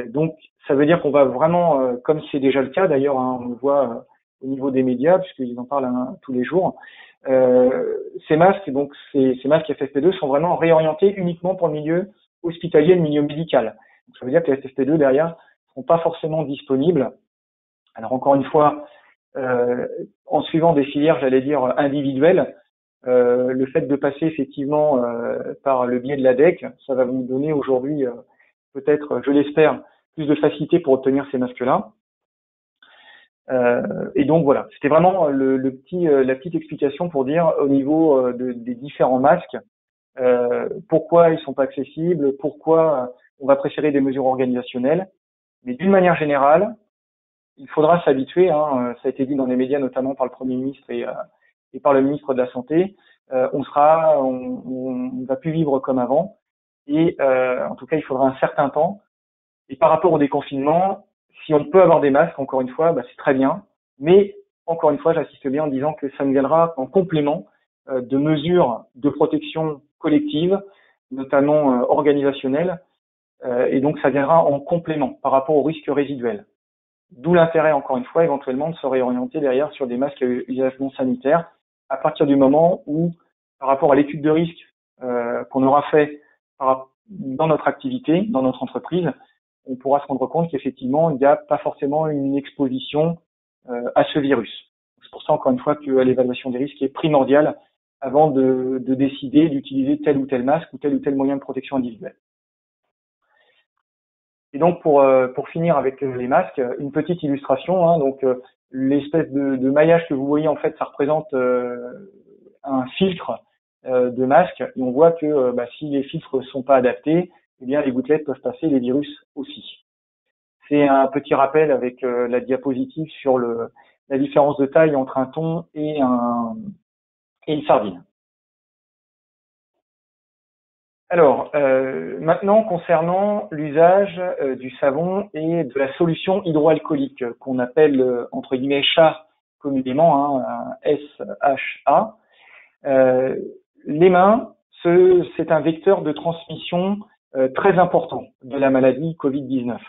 S1: Donc ça veut dire qu'on va vraiment, comme c'est déjà le cas d'ailleurs, on le voit au niveau des médias, puisqu'ils en parlent tous les jours, ces masques FFP2 sont vraiment réorientés uniquement pour le milieu hospitalier et le milieu médical. Donc ça veut dire que les FFP2 derrière ne seront pas forcément disponibles. Alors encore une fois, en suivant des filières, j'allais dire, individuelles. Le fait de passer effectivement par le biais de l'ADEC, ça va vous donner aujourd'hui peut-être, je l'espère, plus de facilité pour obtenir ces masques-là. Et donc voilà, c'était vraiment la petite explication pour dire au niveau des différents masques, pourquoi ils sont pas accessibles, pourquoi on va préférer des mesures organisationnelles. Mais d'une manière générale, il faudra s'habituer, hein, ça a été dit dans les médias notamment par le Premier ministre et par le ministre de la Santé, on va plus vivre comme avant et en tout cas il faudra un certain temps. Et par rapport au déconfinement, si on peut avoir des masques, encore une fois, c'est très bien, mais encore une fois j'insiste bien en disant que ça ne viendra en complément de mesures de protection collective, notamment organisationnelles, et donc ça viendra en complément par rapport aux risques résiduels. D'où l'intérêt, encore une fois, éventuellement de se réorienter derrière sur des masques à usage non sanitaire à partir du moment où, par rapport à l'étude de risque qu'on aura fait dans notre activité, dans notre entreprise, on pourra se rendre compte qu'effectivement, il n'y a pas forcément une exposition à ce virus. C'est pour ça, encore une fois, que l'évaluation des risques est primordiale avant de décider d'utiliser tel ou tel masque ou tel moyen de protection individuelle. Et donc pour finir avec les masques, une petite illustration. Hein, donc l'espèce de maillage que vous voyez en fait, ça représente un filtre de masque. Et on voit que si les filtres sont pas adaptés, eh bien les gouttelettes peuvent passer, les virus aussi. C'est un petit rappel avec la diapositive sur la différence de taille entre un thon et une sardine. Alors, maintenant, concernant l'usage du savon et de la solution hydroalcoolique, qu'on appelle, entre guillemets, SHA communément, hein, SHA. Les mains, c'est un vecteur de transmission très important de la maladie Covid-19.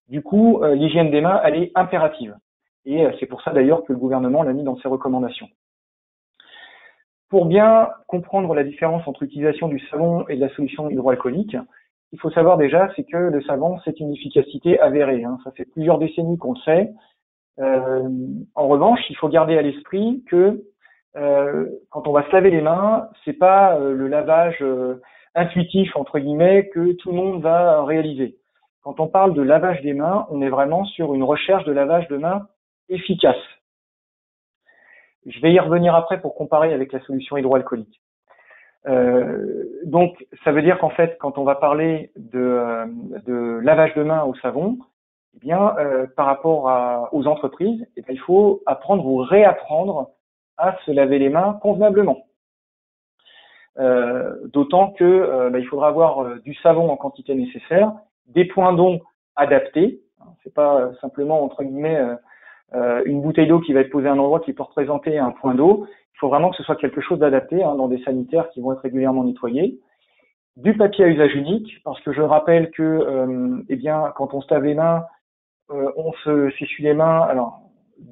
S1: Du coup, l'hygiène des mains, elle est impérative. Et c'est pour ça d'ailleurs que le gouvernement l'a mis dans ses recommandations. Pour bien comprendre la différence entre l'utilisation du savon et de la solution hydroalcoolique, il faut savoir déjà, c'est que le savon, c'est une efficacité avérée. Hein. Ça fait plusieurs décennies qu'on le sait. En revanche, il faut garder à l'esprit que quand on va se laver les mains, c'est pas le lavage intuitif entre guillemets que tout le monde va réaliser. Quand on parle de lavage des mains, on est vraiment sur une recherche de lavage de mains efficace. Je vais y revenir après pour comparer avec la solution hydroalcoolique. Donc, ça veut dire qu'en fait, quand on va parler de lavage de mains au savon, eh bien, par rapport aux entreprises, eh bien, il faut apprendre ou réapprendre à se laver les mains convenablement. D'autant que il faudra avoir du savon en quantité nécessaire, des points d'eau adaptés. C'est pas simplement entre guillemets une bouteille d'eau qui va être posée à un endroit qui peut représenter un point d'eau. Il faut vraiment que ce soit quelque chose d'adapté dans des sanitaires qui vont être régulièrement nettoyés. Du papier à usage unique, parce que je rappelle que quand on se lave les mains, on s'essuie les mains. Alors,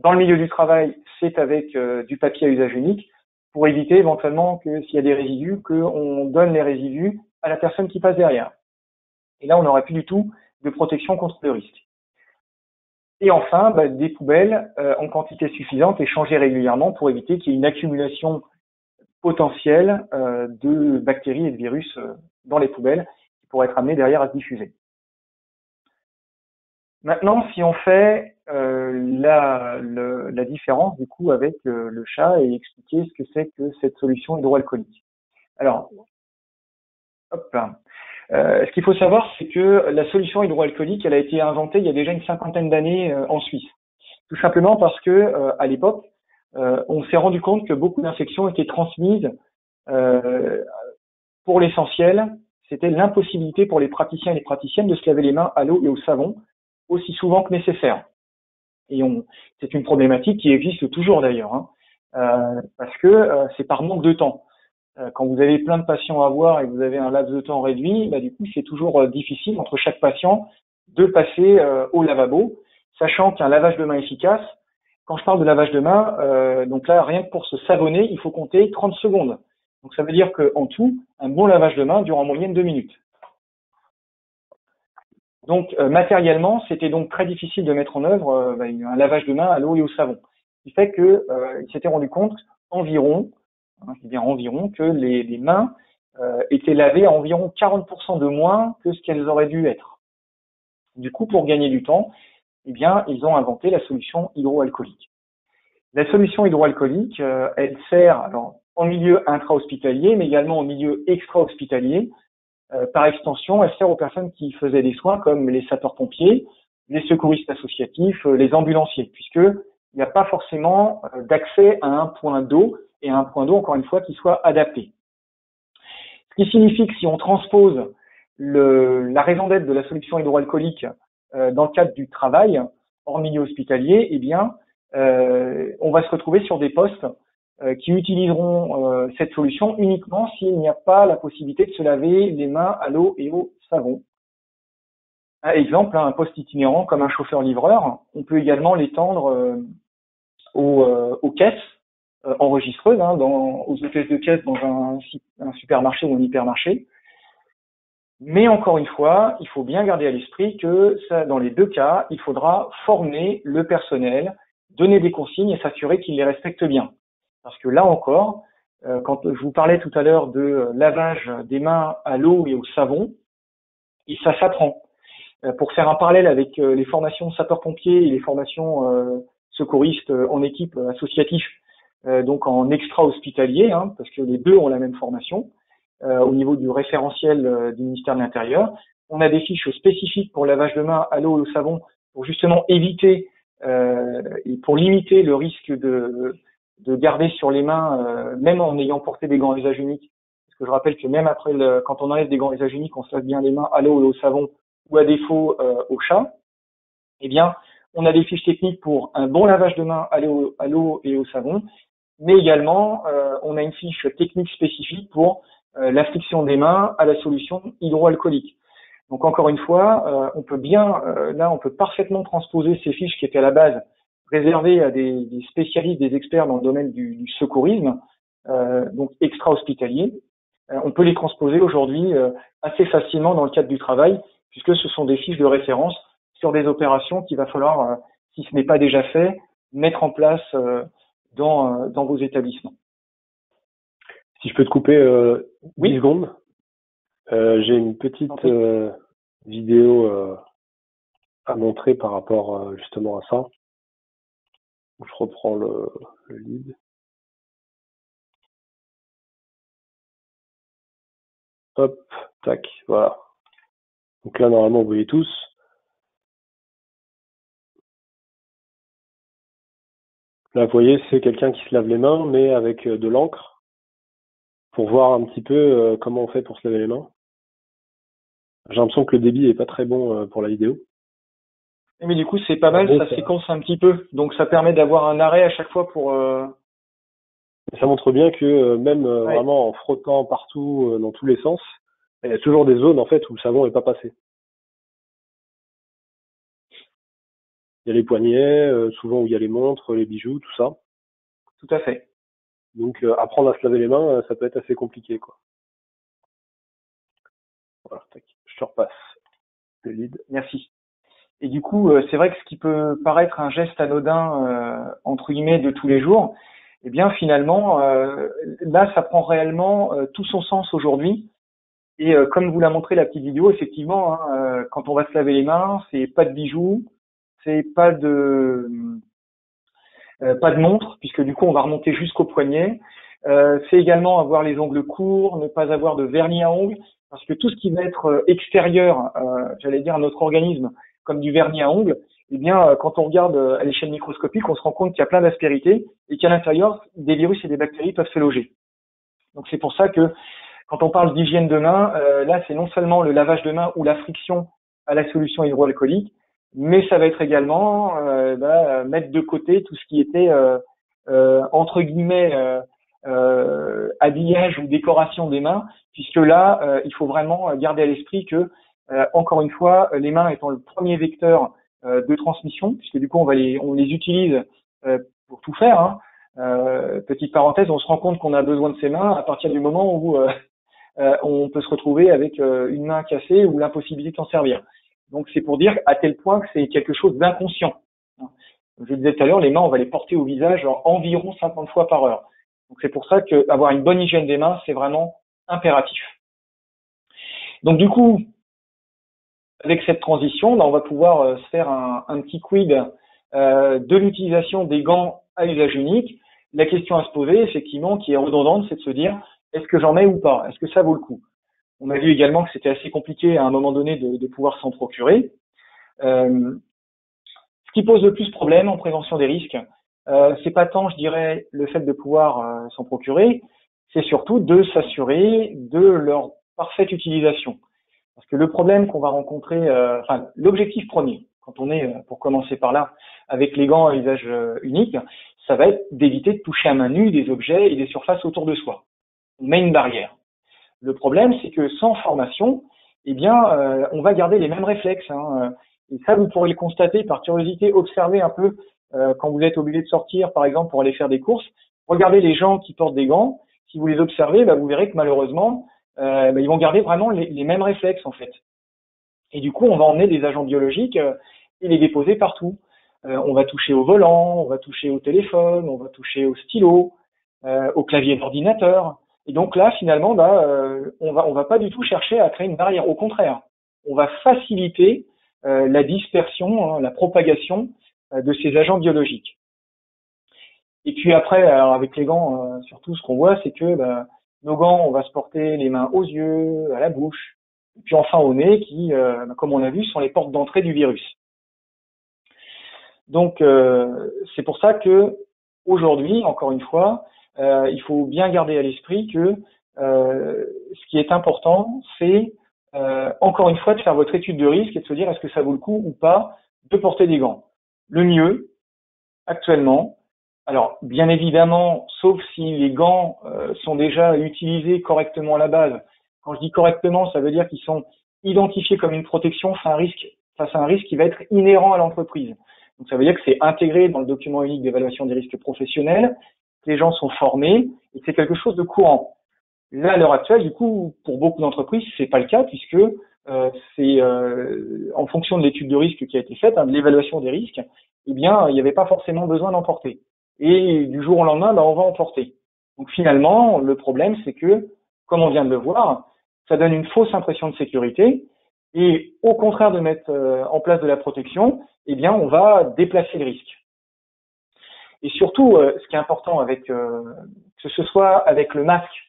S1: dans le milieu du travail, c'est avec du papier à usage unique, pour éviter éventuellement que s'il y a des résidus, qu'on donne les résidus à la personne qui passe derrière. Et là, on n'aura plus du tout de protection contre le risque. Et enfin, des poubelles en quantité suffisante et changées régulièrement pour éviter qu'il y ait une accumulation potentielle de bactéries et de virus dans les poubelles qui pourraient être amenés derrière à se diffuser. Maintenant, si on fait la différence du coup avec le chat et expliquer ce que c'est que cette solution hydroalcoolique. Alors, ce qu'il faut savoir, c'est que la solution hydroalcoolique, elle a été inventée il y a déjà une cinquantaine d'années en Suisse. Tout simplement parce que à l'époque, on s'est rendu compte que beaucoup d'infections étaient transmises. Pour l'essentiel, c'était l'impossibilité pour les praticiens et les praticiennes de se laver les mains à l'eau et au savon aussi souvent que nécessaire. Et c'est une problématique qui existe toujours d'ailleurs, parce que c'est par manque de temps. Quand vous avez plein de patients à voir et que vous avez un laps de temps réduit, du coup c'est toujours difficile entre chaque patient de passer au lavabo, sachant qu'un lavage de main efficace, quand je parle de lavage de main, donc là rien que pour se savonner, il faut compter 30 secondes. Donc ça veut dire qu'en tout, un bon lavage de main dure en moyenne 2 minutes. Donc matériellement, c'était donc très difficile de mettre en œuvre un lavage de main à l'eau et au savon. qui fait que il s'était rendu compte environ, je dis bien environ, que les mains étaient lavées à environ 40% de moins que ce qu'elles auraient dû être. Du coup, pour gagner du temps, eh bien, ils ont inventé la solution hydroalcoolique. La solution hydroalcoolique, elle sert alors, en milieu intra-hospitalier, mais également en milieu extra-hospitalier. Par extension, elle sert aux personnes qui faisaient des soins comme les sapeurs-pompiers, les secouristes associatifs, les ambulanciers, puisque il n'y a pas forcément d'accès à un point d'eau et à un point d'eau, encore une fois, qui soit adapté. Ce qui signifie que si on transpose la raison d'être de la solution hydroalcoolique dans le cadre du travail, hors milieu hospitalier, eh bien, on va se retrouver sur des postes qui utiliseront cette solution uniquement s'il n'y a pas la possibilité de se laver les mains à l'eau et au savon. Un exemple, un poste itinérant comme un chauffeur-livreur, on peut également l'étendre aux caisses enregistreuses, aux hôtesses de caisse dans un supermarché ou un hypermarché. Mais encore une fois, il faut bien garder à l'esprit que dans les deux cas, il faudra former le personnel, donner des consignes et s'assurer qu'il les respecte bien. Parce que là encore, quand je vous parlais tout à l'heure de lavage des mains à l'eau et au savon, et ça s'apprend. Pour faire un parallèle avec les formations sapeurs-pompiers et les formations secouristes en équipe associative, donc en extra-hospitalier, parce que les deux ont la même formation, au niveau du référentiel du ministère de l'Intérieur. On a des fiches spécifiques pour lavage de mains à l'eau et au savon pour justement éviter et pour limiter le risque de garder sur les mains, même en ayant porté des gants à usage unique. Parce que je rappelle que même après, quand on enlève des gants à usage unique, on se lave bien les mains à l'eau et au savon ou à défaut au chat. Eh bien, on a des fiches techniques pour un bon lavage de mains à l'eau et au savon, mais également on a une fiche technique spécifique pour la friction des mains à la solution hydroalcoolique. Donc encore une fois, on peut parfaitement transposer ces fiches qui étaient à la base réservées à des spécialistes, des experts dans le domaine du secourisme, donc extra-hospitalier. On peut les transposer aujourd'hui assez facilement dans le cadre du travail, puisque ce sont des fiches de référence sur des opérations qu'il va falloir, si ce n'est pas déjà fait, mettre en place dans vos établissements.
S2: Si je peux te couper 10 secondes, j'ai une petite vidéo à montrer par rapport justement à ça. Je reprends le lead. Hop, tac, voilà. Donc là, normalement, vous voyez tous. Là, vous voyez, c'est quelqu'un qui se lave les mains, mais avec de l'encre, pour voir un petit peu comment on fait pour se laver les mains. J'ai l'impression que le débit est pas très bon pour la vidéo.
S1: Mais du coup, c'est pas mal, ça séquence un petit peu. Donc, ça permet d'avoir un arrêt à chaque fois pour...
S2: Ça montre bien que même vraiment en frottant partout, dans tous les sens, il y a toujours des zones en fait où le savon n'est pas passé. Il y a les poignets, souvent où il y a les montres, les bijoux, tout ça.
S1: Tout à fait.
S2: Donc apprendre à se laver les mains, ça peut être assez compliqué, quoi. Voilà, tac. Je te repasse le lead.
S1: Merci. Et du coup, c'est vrai que ce qui peut paraître un geste anodin, entre guillemets, de tous les jours, eh bien finalement, là, ça prend réellement tout son sens aujourd'hui. Et comme vous l'a montré la petite vidéo, effectivement, quand on va se laver les mains, c'est pas de bijoux, c'est pas de montre, puisque du coup, on va remonter jusqu'au poignet. C'est également avoir les ongles courts, ne pas avoir de vernis à ongles, parce que tout ce qui va être extérieur, j'allais dire à notre organisme, comme du vernis à ongles, eh bien, quand on regarde à l'échelle microscopique, on se rend compte qu'il y a plein d'aspérités et qu'à l'intérieur, des virus et des bactéries peuvent se loger. Donc c'est pour ça que quand on parle d'hygiène de main, là, c'est non seulement le lavage de main ou la friction à la solution hydroalcoolique, mais ça va être également mettre de côté tout ce qui était entre guillemets habillage ou décoration des mains, puisque là, il faut vraiment garder à l'esprit que, encore une fois, les mains étant le premier vecteur de transmission, puisque du coup on les utilise pour tout faire. Petite parenthèse, on se rend compte qu'on a besoin de ses mains à partir du moment où on peut se retrouver avec une main cassée ou l'impossibilité de s'en servir. Donc c'est pour dire à tel point que c'est quelque chose d'inconscient. Comme je le disais tout à l'heure, les mains, on va les porter au visage environ 50 fois par heure. Donc c'est pour ça qu'avoir une bonne hygiène des mains, c'est vraiment impératif. Donc du coup, avec cette transition, on va pouvoir se faire un petit quid de l'utilisation des gants à usage unique. La question à se poser, effectivement, qui est redondante, c'est de se dire, est-ce que j'en mets ou pas? Est-ce que ça vaut le coup? On a vu également que c'était assez compliqué à un moment donné de pouvoir s'en procurer. Ce qui pose le plus problème en prévention des risques, c'est pas tant, je dirais, le fait de pouvoir s'en procurer, c'est surtout de s'assurer de leur parfaite utilisation. Parce que le problème qu'on va rencontrer, enfin l'objectif premier, quand on est, pour commencer par là, avec les gants à usage unique, ça va être d'éviter de toucher à main nue des objets et des surfaces autour de soi. On met une barrière. Le problème, c'est que sans formation, eh bien, on va garder les mêmes réflexes. Et ça, vous pourrez le constater par curiosité, observer un peu quand vous êtes obligé de sortir, par exemple, pour aller faire des courses. Regardez les gens qui portent des gants. Si vous les observez, vous verrez que malheureusement, ils vont garder vraiment les mêmes réflexes en fait. Et du coup, on va emmener des agents biologiques et les déposer partout. On va toucher au volant, on va toucher au téléphone, on va toucher au stylo, au clavier d'ordinateur. Et donc là, finalement, on va pas du tout chercher à créer une barrière. Au contraire, on va faciliter la dispersion, la propagation de ces agents biologiques. Et puis après, alors avec les gants, surtout, ce qu'on voit, c'est que nos gants, on va se porter les mains aux yeux, à la bouche, et puis enfin au nez, qui, comme on a vu, sont les portes d'entrée du virus. Donc, c'est pour ça que aujourd'hui, encore une fois, il faut bien garder à l'esprit que ce qui est important, c'est encore une fois de faire votre étude de risque et de se dire est-ce que ça vaut le coup ou pas de porter des gants. Le mieux, actuellement, alors bien évidemment, sauf si les gants sont déjà utilisés correctement à la base. Quand je dis correctement, ça veut dire qu'ils sont identifiés comme une protection face à un risque qui va être inhérent à l'entreprise. Donc ça veut dire que c'est intégré dans le document unique d'évaluation des risques professionnels, que les gens sont formés et que c'est quelque chose de courant. Là, à l'heure actuelle, du coup, pour beaucoup d'entreprises, c'est pas le cas puisque c'est en fonction de l'étude de risque qui a été faite, de l'évaluation des risques, eh bien, il n'y avait pas forcément besoin d'en porter. Et du jour au lendemain, on va en porter. Donc finalement, le problème, c'est que, comme on vient de le voir, ça donne une fausse impression de sécurité. Et au contraire de mettre en place de la protection, eh bien, on va déplacer le risque. Et surtout, ce qui est important que ce soit avec le masque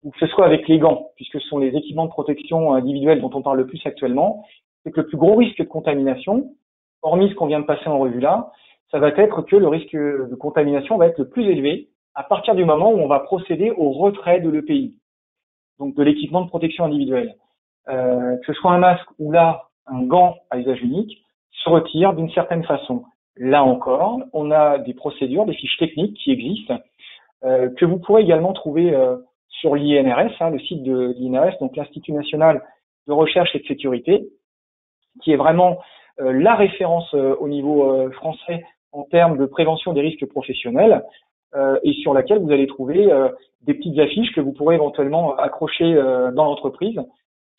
S1: ou que ce soit avec les gants, puisque ce sont les équipements de protection individuels dont on parle le plus actuellement, c'est que le plus gros risque de contamination, hormis ce qu'on vient de passer en revue là, ça va être que le risque de contamination va être le plus élevé à partir du moment où on va procéder au retrait de l'EPI, donc de l'équipement de protection individuelle. Que ce soit un masque ou là un gant à usage unique, se retire d'une certaine façon. Là encore, on a des procédures, des fiches techniques qui existent, que vous pourrez également trouver sur l'INRS, le site de l'INRS, donc l'Institut National de Recherche et de Sécurité, qui est vraiment la référence au niveau français en termes de prévention des risques professionnels, et sur laquelle vous allez trouver des petites affiches que vous pourrez éventuellement accrocher dans l'entreprise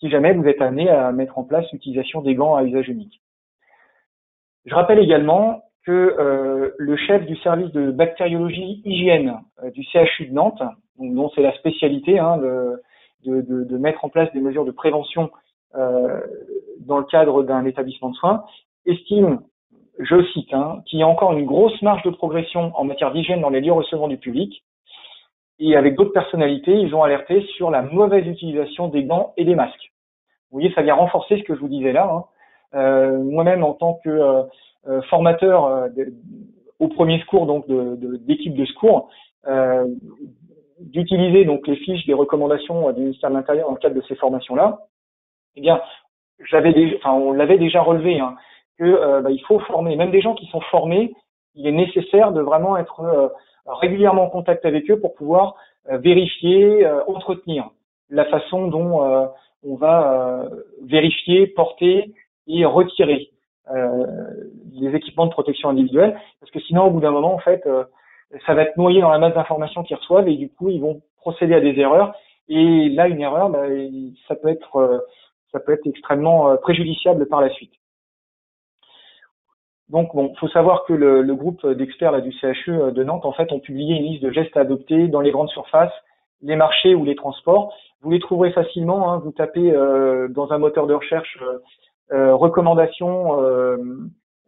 S1: si jamais vous êtes amené à mettre en place l'utilisation des gants à usage unique. Je rappelle également que le chef du service de bactériologie hygiène du CHU de Nantes, dont c'est la spécialité de mettre en place des mesures de prévention dans le cadre d'un établissement de soins, estime, je cite, qu'il y a encore une grosse marge de progression en matière d'hygiène dans les lieux recevant du public. Et avec d'autres personnalités, ils ont alerté sur la mauvaise utilisation des gants et des masques. Vous voyez, ça vient renforcer ce que je vous disais là. Moi-même, en tant que formateur au premier secours, donc d'équipe de secours, d'utiliser donc les fiches des recommandations du ministère de l'Intérieur dans le cadre de ces formations-là, eh bien, on l'avait déjà relevé, que il faut former, même des gens qui sont formés, il est nécessaire de vraiment être régulièrement en contact avec eux pour pouvoir vérifier, entretenir la façon dont on va vérifier, porter et retirer les équipements de protection individuelle, parce que sinon, au bout d'un moment, en fait, ça va être noyé dans la masse d'informations qu'ils reçoivent et du coup, ils vont procéder à des erreurs. Et là, une erreur, ça peut être extrêmement préjudiciable par la suite. Donc bon, faut savoir que le groupe d'experts là du CHU de Nantes en fait ont publié une liste de gestes à adopter dans les grandes surfaces, les marchés ou les transports. Vous les trouverez facilement. Hein, vous tapez dans un moteur de recherche recommandations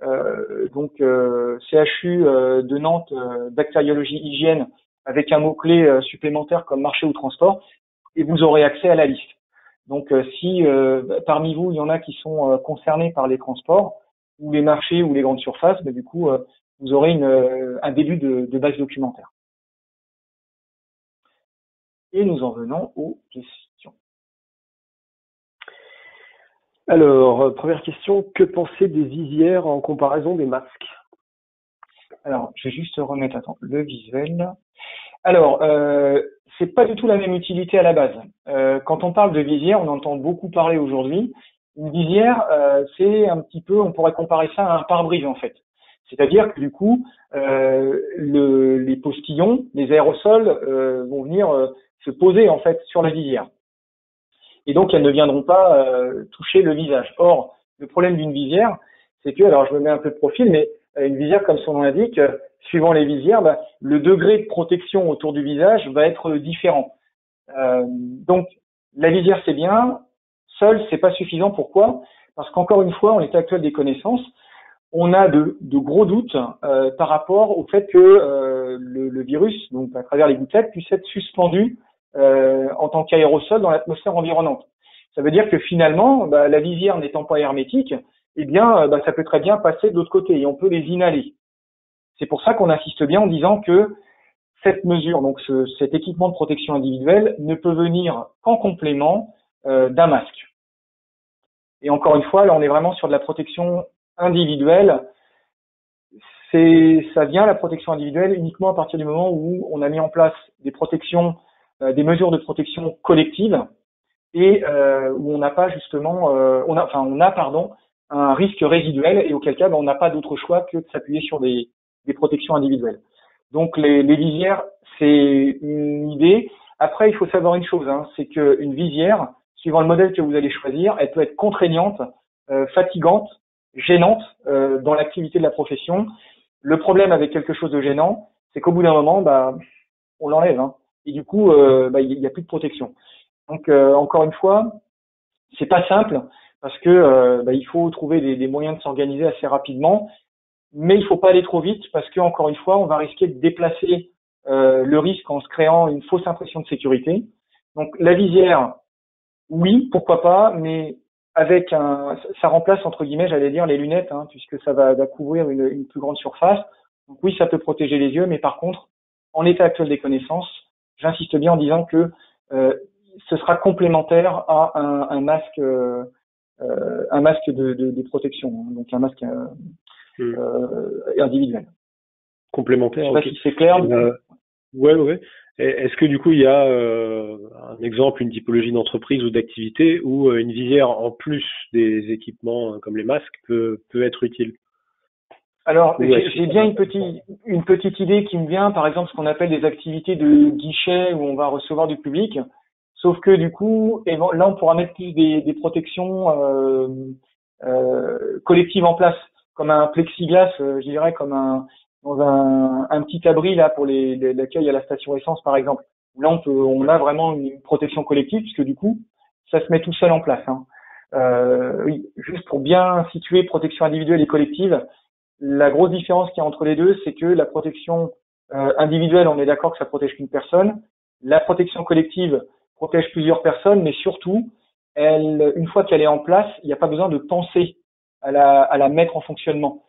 S1: CHU de Nantes bactériologie hygiène avec un mot-clé supplémentaire comme marché ou transport et vous aurez accès à la liste. Donc si parmi vous il y en a qui sont concernés par les transports ou les marchés ou les grandes surfaces, du coup vous aurez un début de base documentaire. Et nous en venons aux questions.
S2: Alors, première question, que penser des visières en comparaison des masques?
S1: Alors, je vais juste remettre le visuel. Alors, c'est pas du tout la même utilité à la base. Quand on parle de visière, on entend beaucoup parler aujourd'hui. Une visière, c'est un petit peu, on pourrait comparer ça à un pare-brise en fait. C'est-à-dire que du coup, les postillons, les aérosols vont venir se poser en fait sur la visière. Et donc elles ne viendront pas toucher le visage. Or, le problème d'une visière, c'est que, alors je me mets un peu de profil, mais une visière, comme son nom l'indique, suivant les visières, le degré de protection autour du visage va être différent. Donc la visière c'est bien, seul c'est pas suffisant. Pourquoi? Parce qu'encore une fois, en l'état actuel des connaissances, on a de gros doutes par rapport au fait que le virus, donc à travers les gouttelettes, puisse être suspendu en tant qu'aérosol dans l'atmosphère environnante. Ça veut dire que finalement, la visière n'étant pas hermétique, eh bien, ça peut très bien passer de l'autre côté et on peut les inhaler. C'est pour ça qu'on insiste bien en disant que cette mesure, donc cet équipement de protection individuelle, ne peut venir qu'en complément d'un masque. Et encore une fois, là, on est vraiment sur de la protection individuelle. Ça vient, la protection individuelle, uniquement à partir du moment où on a mis en place des protections, des mesures de protection collective et où on n'a pas justement, on a un risque résiduel et auquel cas on n'a pas d'autre choix que de s'appuyer sur des protections individuelles. Donc les visières, c'est une idée. Après, il faut savoir une chose, c'est qu'une visière, suivant le modèle que vous allez choisir, elle peut être contraignante, fatigante, gênante dans l'activité de la profession. Le problème avec quelque chose de gênant, c'est qu'au bout d'un moment, on l'enlève, et du coup, il n'y a plus de protection. Donc, encore une fois, c'est pas simple parce que il faut trouver des moyens de s'organiser assez rapidement, mais il faut pas aller trop vite parce que, encore une fois, on va risquer de déplacer le risque en se créant une fausse impression de sécurité. Donc, la visière, oui, pourquoi pas, mais avec ça remplace entre guillemets, j'allais dire, les lunettes, puisque ça va couvrir une plus grande surface. Donc oui, ça peut protéger les yeux, mais par contre, en l'état actuel des connaissances, j'insiste bien en disant que ce sera complémentaire à un masque de protection, donc un masque individuel.
S2: Complémentaire.
S1: Je sais pas si c'est clair.
S2: Ouais. Est-ce que du coup il y a un exemple, une typologie d'entreprise ou d'activité où une visière en plus des équipements comme les masques peut être utile?
S1: Alors j'ai bien une petite idée qui me vient, par exemple ce qu'on appelle des activités de guichet où on va recevoir du public, sauf que du coup là on pourra mettre plus des protections collectives en place, comme un plexiglas, je dirais comme dans un petit abri là pour l'accueil à la station essence par exemple. Là on a vraiment une protection collective puisque du coup ça se met tout seul en place. Oui, juste pour bien situer protection individuelle et collective, la grosse différence qu'il y a entre les deux, c'est que la protection individuelle, on est d'accord que ça protège qu'une personne. La protection collective protège plusieurs personnes, mais surtout, une fois qu'elle est en place, il n'y a pas besoin de penser à la mettre en fonctionnement.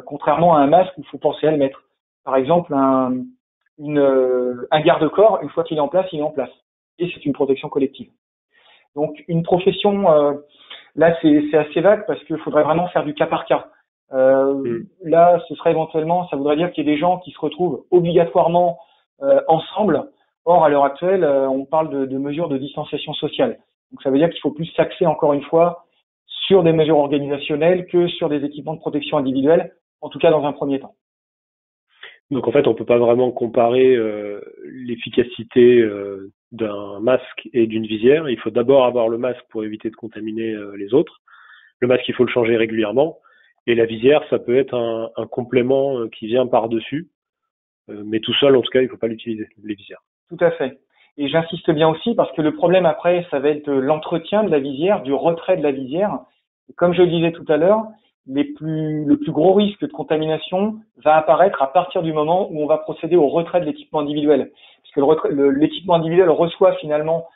S1: Contrairement à un masque où il faut penser à le mettre. Par exemple, un garde-corps, une fois qu'il est en place, il est en place. Et c'est une protection collective. Donc, une profession, là, c'est assez vague parce qu'il faudrait vraiment faire du cas par cas. Là, ce serait éventuellement, ça voudrait dire qu'il y a des gens qui se retrouvent obligatoirement ensemble. Or, à l'heure actuelle, on parle de mesures de distanciation sociale. Donc, ça veut dire qu'il faut plus s'axer, encore une fois, sur des mesures organisationnelles que sur des équipements de protection individuelle, en tout cas dans un premier temps.
S2: Donc en fait, on peut pas vraiment comparer l'efficacité d'un masque et d'une visière. Il faut d'abord avoir le masque pour éviter de contaminer les autres. Le masque, il faut le changer régulièrement. Et la visière, ça peut être un complément qui vient par-dessus, mais tout seul, en tout cas, il ne faut pas l'utiliser, les visières.
S1: Tout à fait. Et j'insiste bien aussi parce que le problème après, ça va être l'entretien de la visière, du retrait de la visière. Et comme je le disais tout à l'heure, le plus gros risque de contamination va apparaître à partir du moment où on va procéder au retrait de l'équipement individuel. Parce que l'équipement individuel reçoit finalement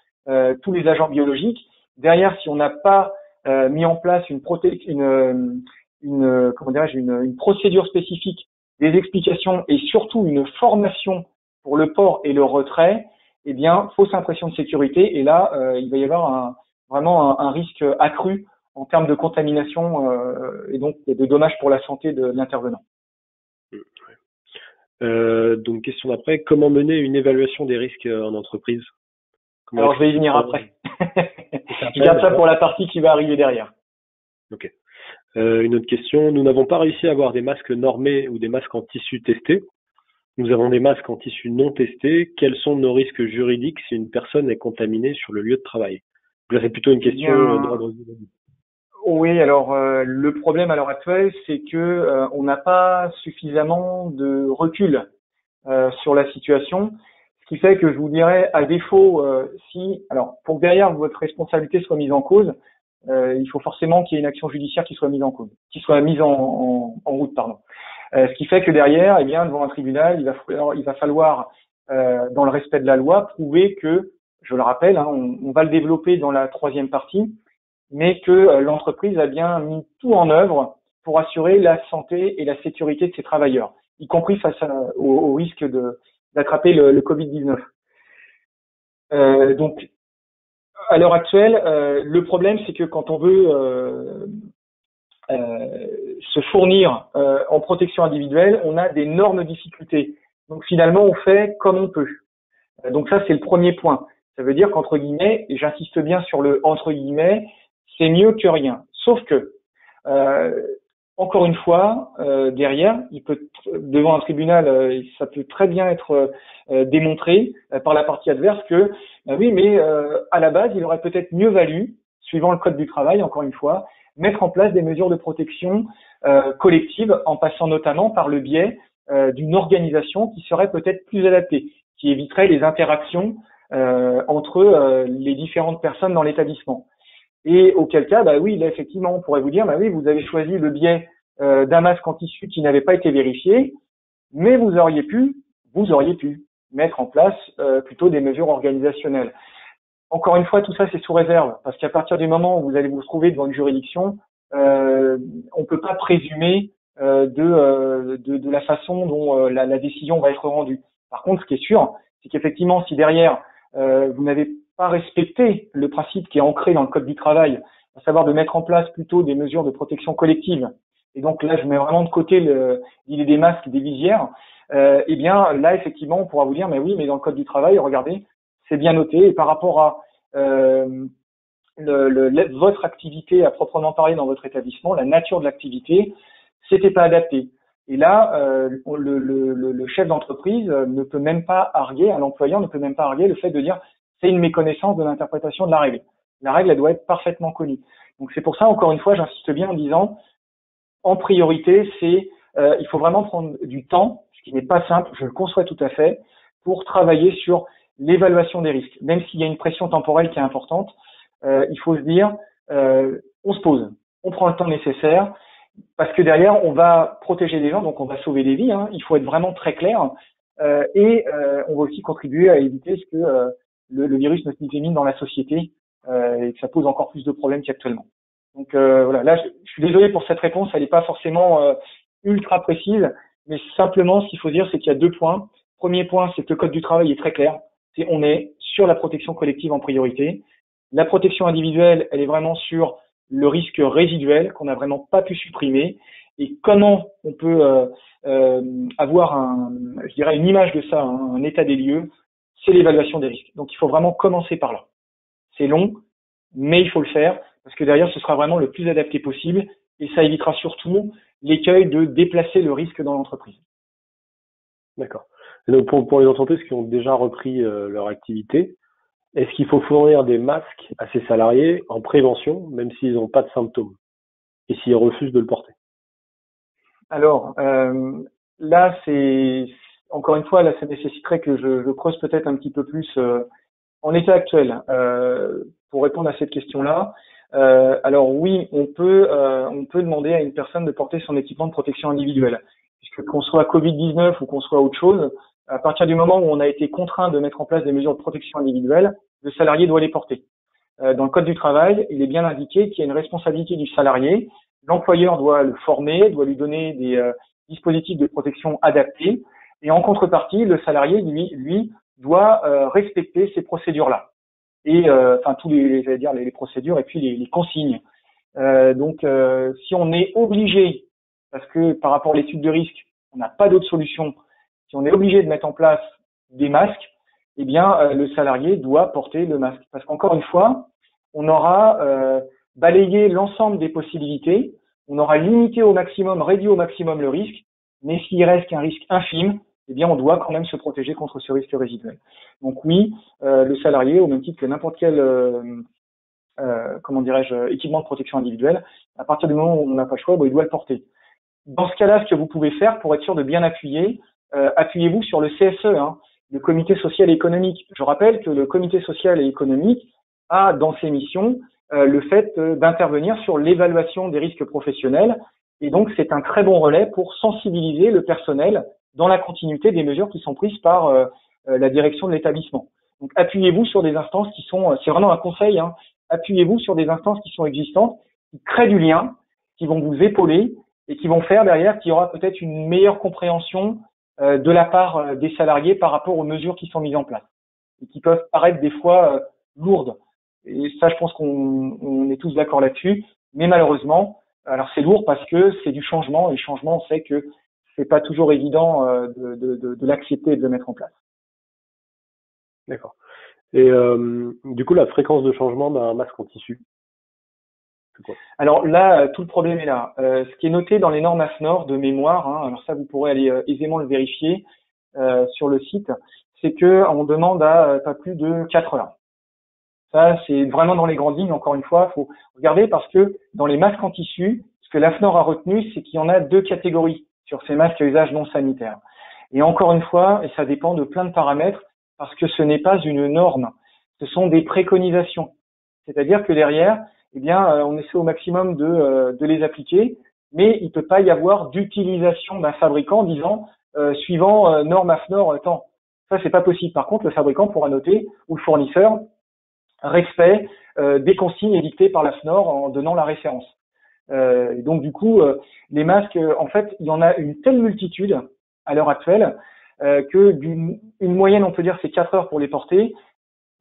S1: tous les agents biologiques. Derrière, si on n'a pas mis en place une procédure spécifique, des explications et surtout une formation pour le port et le retrait, eh bien, fausse impression de sécurité. Et là, il va y avoir vraiment un risque accru en termes de contamination et donc de dommages pour la santé de l'intervenant.
S2: Donc, question d'après, comment mener une évaluation des risques en entreprise?
S1: Alors, je vais y venir après. Je garde ça pour la partie qui va arriver derrière.
S2: Ok. Une autre question, nous n'avons pas réussi à avoir des masques normés ou des masques en tissu testés. Nous avons des masques en tissu non testés. Quels sont nos risques juridiques si une personne est contaminée sur le lieu de travail? Là, c'est plutôt une question d'ordre juridique.
S1: Oui, alors le problème à l'heure actuelle, c'est que on n'a pas suffisamment de recul sur la situation, ce qui fait que je vous dirais, à défaut, alors pour que derrière votre responsabilité soit mise en cause, il faut forcément qu'il y ait une action judiciaire qui soit mise en cause, qui soit mise en route, pardon. Ce qui fait que derrière, eh bien, devant un tribunal, il va falloir, dans le respect de la loi, prouver que, je le rappelle, hein, on va le développer dans la troisième partie, mais que l'entreprise a bien mis tout en œuvre pour assurer la santé et la sécurité de ses travailleurs, y compris face au risque d'attraper le Covid-19. Donc, à l'heure actuelle, le problème, c'est que quand on veut se fournir en protection individuelle, on a d'énormes difficultés. Donc, finalement, on fait comme on peut. Donc ça, c'est le premier point. Ça veut dire qu'entre guillemets, et j'insiste bien sur le entre guillemets, c'est mieux que rien. Sauf que, encore une fois, derrière, devant un tribunal, ça peut très bien être démontré par la partie adverse que, oui, mais à la base, il aurait peut-être mieux valu, suivant le code du travail, encore une fois, mettre en place des mesures de protection collective, en passant notamment par le biais d'une organisation qui serait peut-être plus adaptée, qui éviterait les interactions entre les différentes personnes dans l'établissement. Et auquel cas, bah oui, là effectivement, on pourrait vous dire, bah oui, vous avez choisi le biais d'un masque en tissu qui n'avait pas été vérifié, mais vous auriez pu mettre en place plutôt des mesures organisationnelles. Encore une fois, tout ça c'est sous réserve, parce qu'à partir du moment où vous allez vous trouver devant une juridiction, on peut pas présumer de la façon dont la décision va être rendue. Par contre, ce qui est sûr, c'est qu'effectivement, si derrière vous n'avez pas respecté le principe qui est ancré dans le code du travail, à savoir de mettre en place plutôt des mesures de protection collective, et donc là je mets vraiment de côté l'idée des masques, des visières, eh bien là effectivement on pourra vous dire mais oui, mais dans le code du travail, regardez, c'est bien noté, et par rapport à votre activité à proprement parler dans votre établissement, la nature de l'activité, c'était pas adapté. Et là, le chef d'entreprise ne peut même pas arguer, à l'employeur ne peut même pas arguer le fait de dire c'est une méconnaissance de l'interprétation de la règle. La règle, elle doit être parfaitement connue. Donc c'est pour ça, encore une fois, j'insiste bien en disant, en priorité, il faut vraiment prendre du temps, ce qui n'est pas simple, je le conçois tout à fait, pour travailler sur l'évaluation des risques. Même s'il y a une pression temporelle qui est importante, il faut se dire, on se pose, on prend le temps nécessaire, parce que derrière, on va protéger des gens, donc on va sauver des vies. Hein. Il faut être vraiment très clair. Et on va aussi contribuer à éviter ce que le virus ne se dissémine dans la société et que ça pose encore plus de problèmes qu'actuellement. Donc voilà, là, je suis désolé pour cette réponse, elle n'est pas forcément ultra précise, mais simplement, ce qu'il faut dire, c'est qu'il y a 2 points. Premier point, c'est que le code du travail est très clair. On est sur la protection collective en priorité. La protection individuelle, elle est vraiment sur le risque résiduel qu'on n'a vraiment pas pu supprimer, et comment on peut avoir une image de ça, hein, un état des lieux, c'est l'évaluation des risques. Donc il faut vraiment commencer par là. C'est long, mais il faut le faire, parce que derrière ce sera vraiment le plus adapté possible, et ça évitera surtout l'écueil de déplacer le risque dans l'entreprise.
S2: D'accord. Et donc pour les entreprises qui ont déjà repris leur activité, est-ce qu'il faut fournir des masques à ces salariés en prévention, même s'ils n'ont pas de symptômes, et s'ils refusent de le porter?
S1: Alors, là, encore une fois, là, ça nécessiterait que je creuse peut-être un petit peu plus en état actuel pour répondre à cette question-là. Alors oui, on peut demander à une personne de porter son équipement de protection individuelle, puisque qu'on soit Covid-19 ou qu'on soit autre chose, à partir du moment où on a été contraint de mettre en place des mesures de protection individuelle, le salarié doit les porter. Dans le code du travail, il est bien indiqué qu'il y a une responsabilité du salarié. L'employeur doit le former, doit lui donner des dispositifs de protection adaptés, et en contrepartie, le salarié, lui doit respecter ces procédures-là. Et enfin tous les procédures et puis les consignes. Donc, si on est obligé, parce que par rapport à l'étude de risque, on n'a pas d'autre solution, si on est obligé de mettre en place des masques, eh bien, le salarié doit porter le masque. Parce qu'encore une fois, on aura balayé l'ensemble des possibilités, on aura limité au maximum, réduit au maximum le risque, mais s'il reste qu'un risque infime, eh bien, on doit quand même se protéger contre ce risque résiduel. Donc oui, le salarié, au même titre que n'importe quel comment dirais-je, équipement de protection individuelle, à partir du moment où on n'a pas le choix, il doit le porter. Dans ce cas-là, ce que vous pouvez faire pour être sûr de bien appuyer, appuyez-vous sur le CSE, le Comité social et économique. Je rappelle que le Comité social et économique a dans ses missions le fait d'intervenir sur l'évaluation des risques professionnels, et donc c'est un très bon relais pour sensibiliser le personnel dans la continuité des mesures qui sont prises par la direction de l'établissement. Donc appuyez-vous sur des instances qui sont, c'est vraiment un conseil, appuyez-vous sur des instances qui sont existantes, qui créent du lien, qui vont vous épauler et qui vont faire derrière qu'il y aura peut-être une meilleure compréhension de la part des salariés par rapport aux mesures qui sont mises en place et qui peuvent paraître des fois lourdes. Et ça, je pense qu'on est tous d'accord là-dessus. Mais malheureusement, alors c'est lourd parce que c'est du changement et le changement, on sait que c'est pas toujours évident de l'accepter et de le mettre en place.
S2: D'accord. Et du coup, la fréquence de changement d'un masque en tissu, c'est quoi?
S1: Alors là, tout le problème est là. Ce qui est noté dans les normes AFNOR de mémoire, alors ça vous pourrez aller aisément le vérifier sur le site, c'est que on demande à pas plus de 4 heures. Ça, c'est vraiment dans les grandes lignes. Encore une fois, faut regarder parce que dans les masques en tissu, ce que l'AFNOR a retenu, c'est qu'il y en a 2 catégories sur ces masques à usage non sanitaire. Et encore une fois, et ça dépend de plein de paramètres, parce que ce n'est pas une norme, ce sont des préconisations. C'est-à-dire que derrière, eh bien, on essaie au maximum de les appliquer, mais il ne peut pas y avoir d'utilisation d'un fabricant disant suivant norme AFNOR tant. Ça, c'est pas possible. Par contre, le fabricant pourra noter, ou le fournisseur, respect des consignes édictées par l'AFNOR en donnant la référence. Et donc, du coup, les masques, en fait, il y en a une telle multitude à l'heure actuelle que une moyenne, on peut dire, c'est 4 heures pour les porter.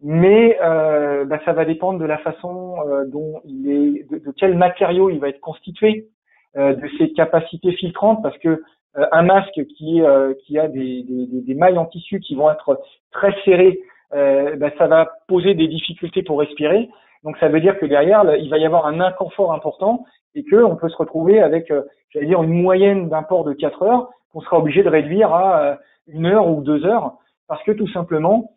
S1: Mais ça va dépendre de la façon dont il est, de quel matériau il va être constitué, de ses capacités filtrantes, parce que un masque qui a des mailles en tissu qui vont être très serrées, ça va poser des difficultés pour respirer. Donc ça veut dire que derrière, il va y avoir un inconfort important et que on peut se retrouver avec, j'allais dire, une moyenne d'un port de 4 heures qu'on sera obligé de réduire à 1 heure ou 2 heures, parce que tout simplement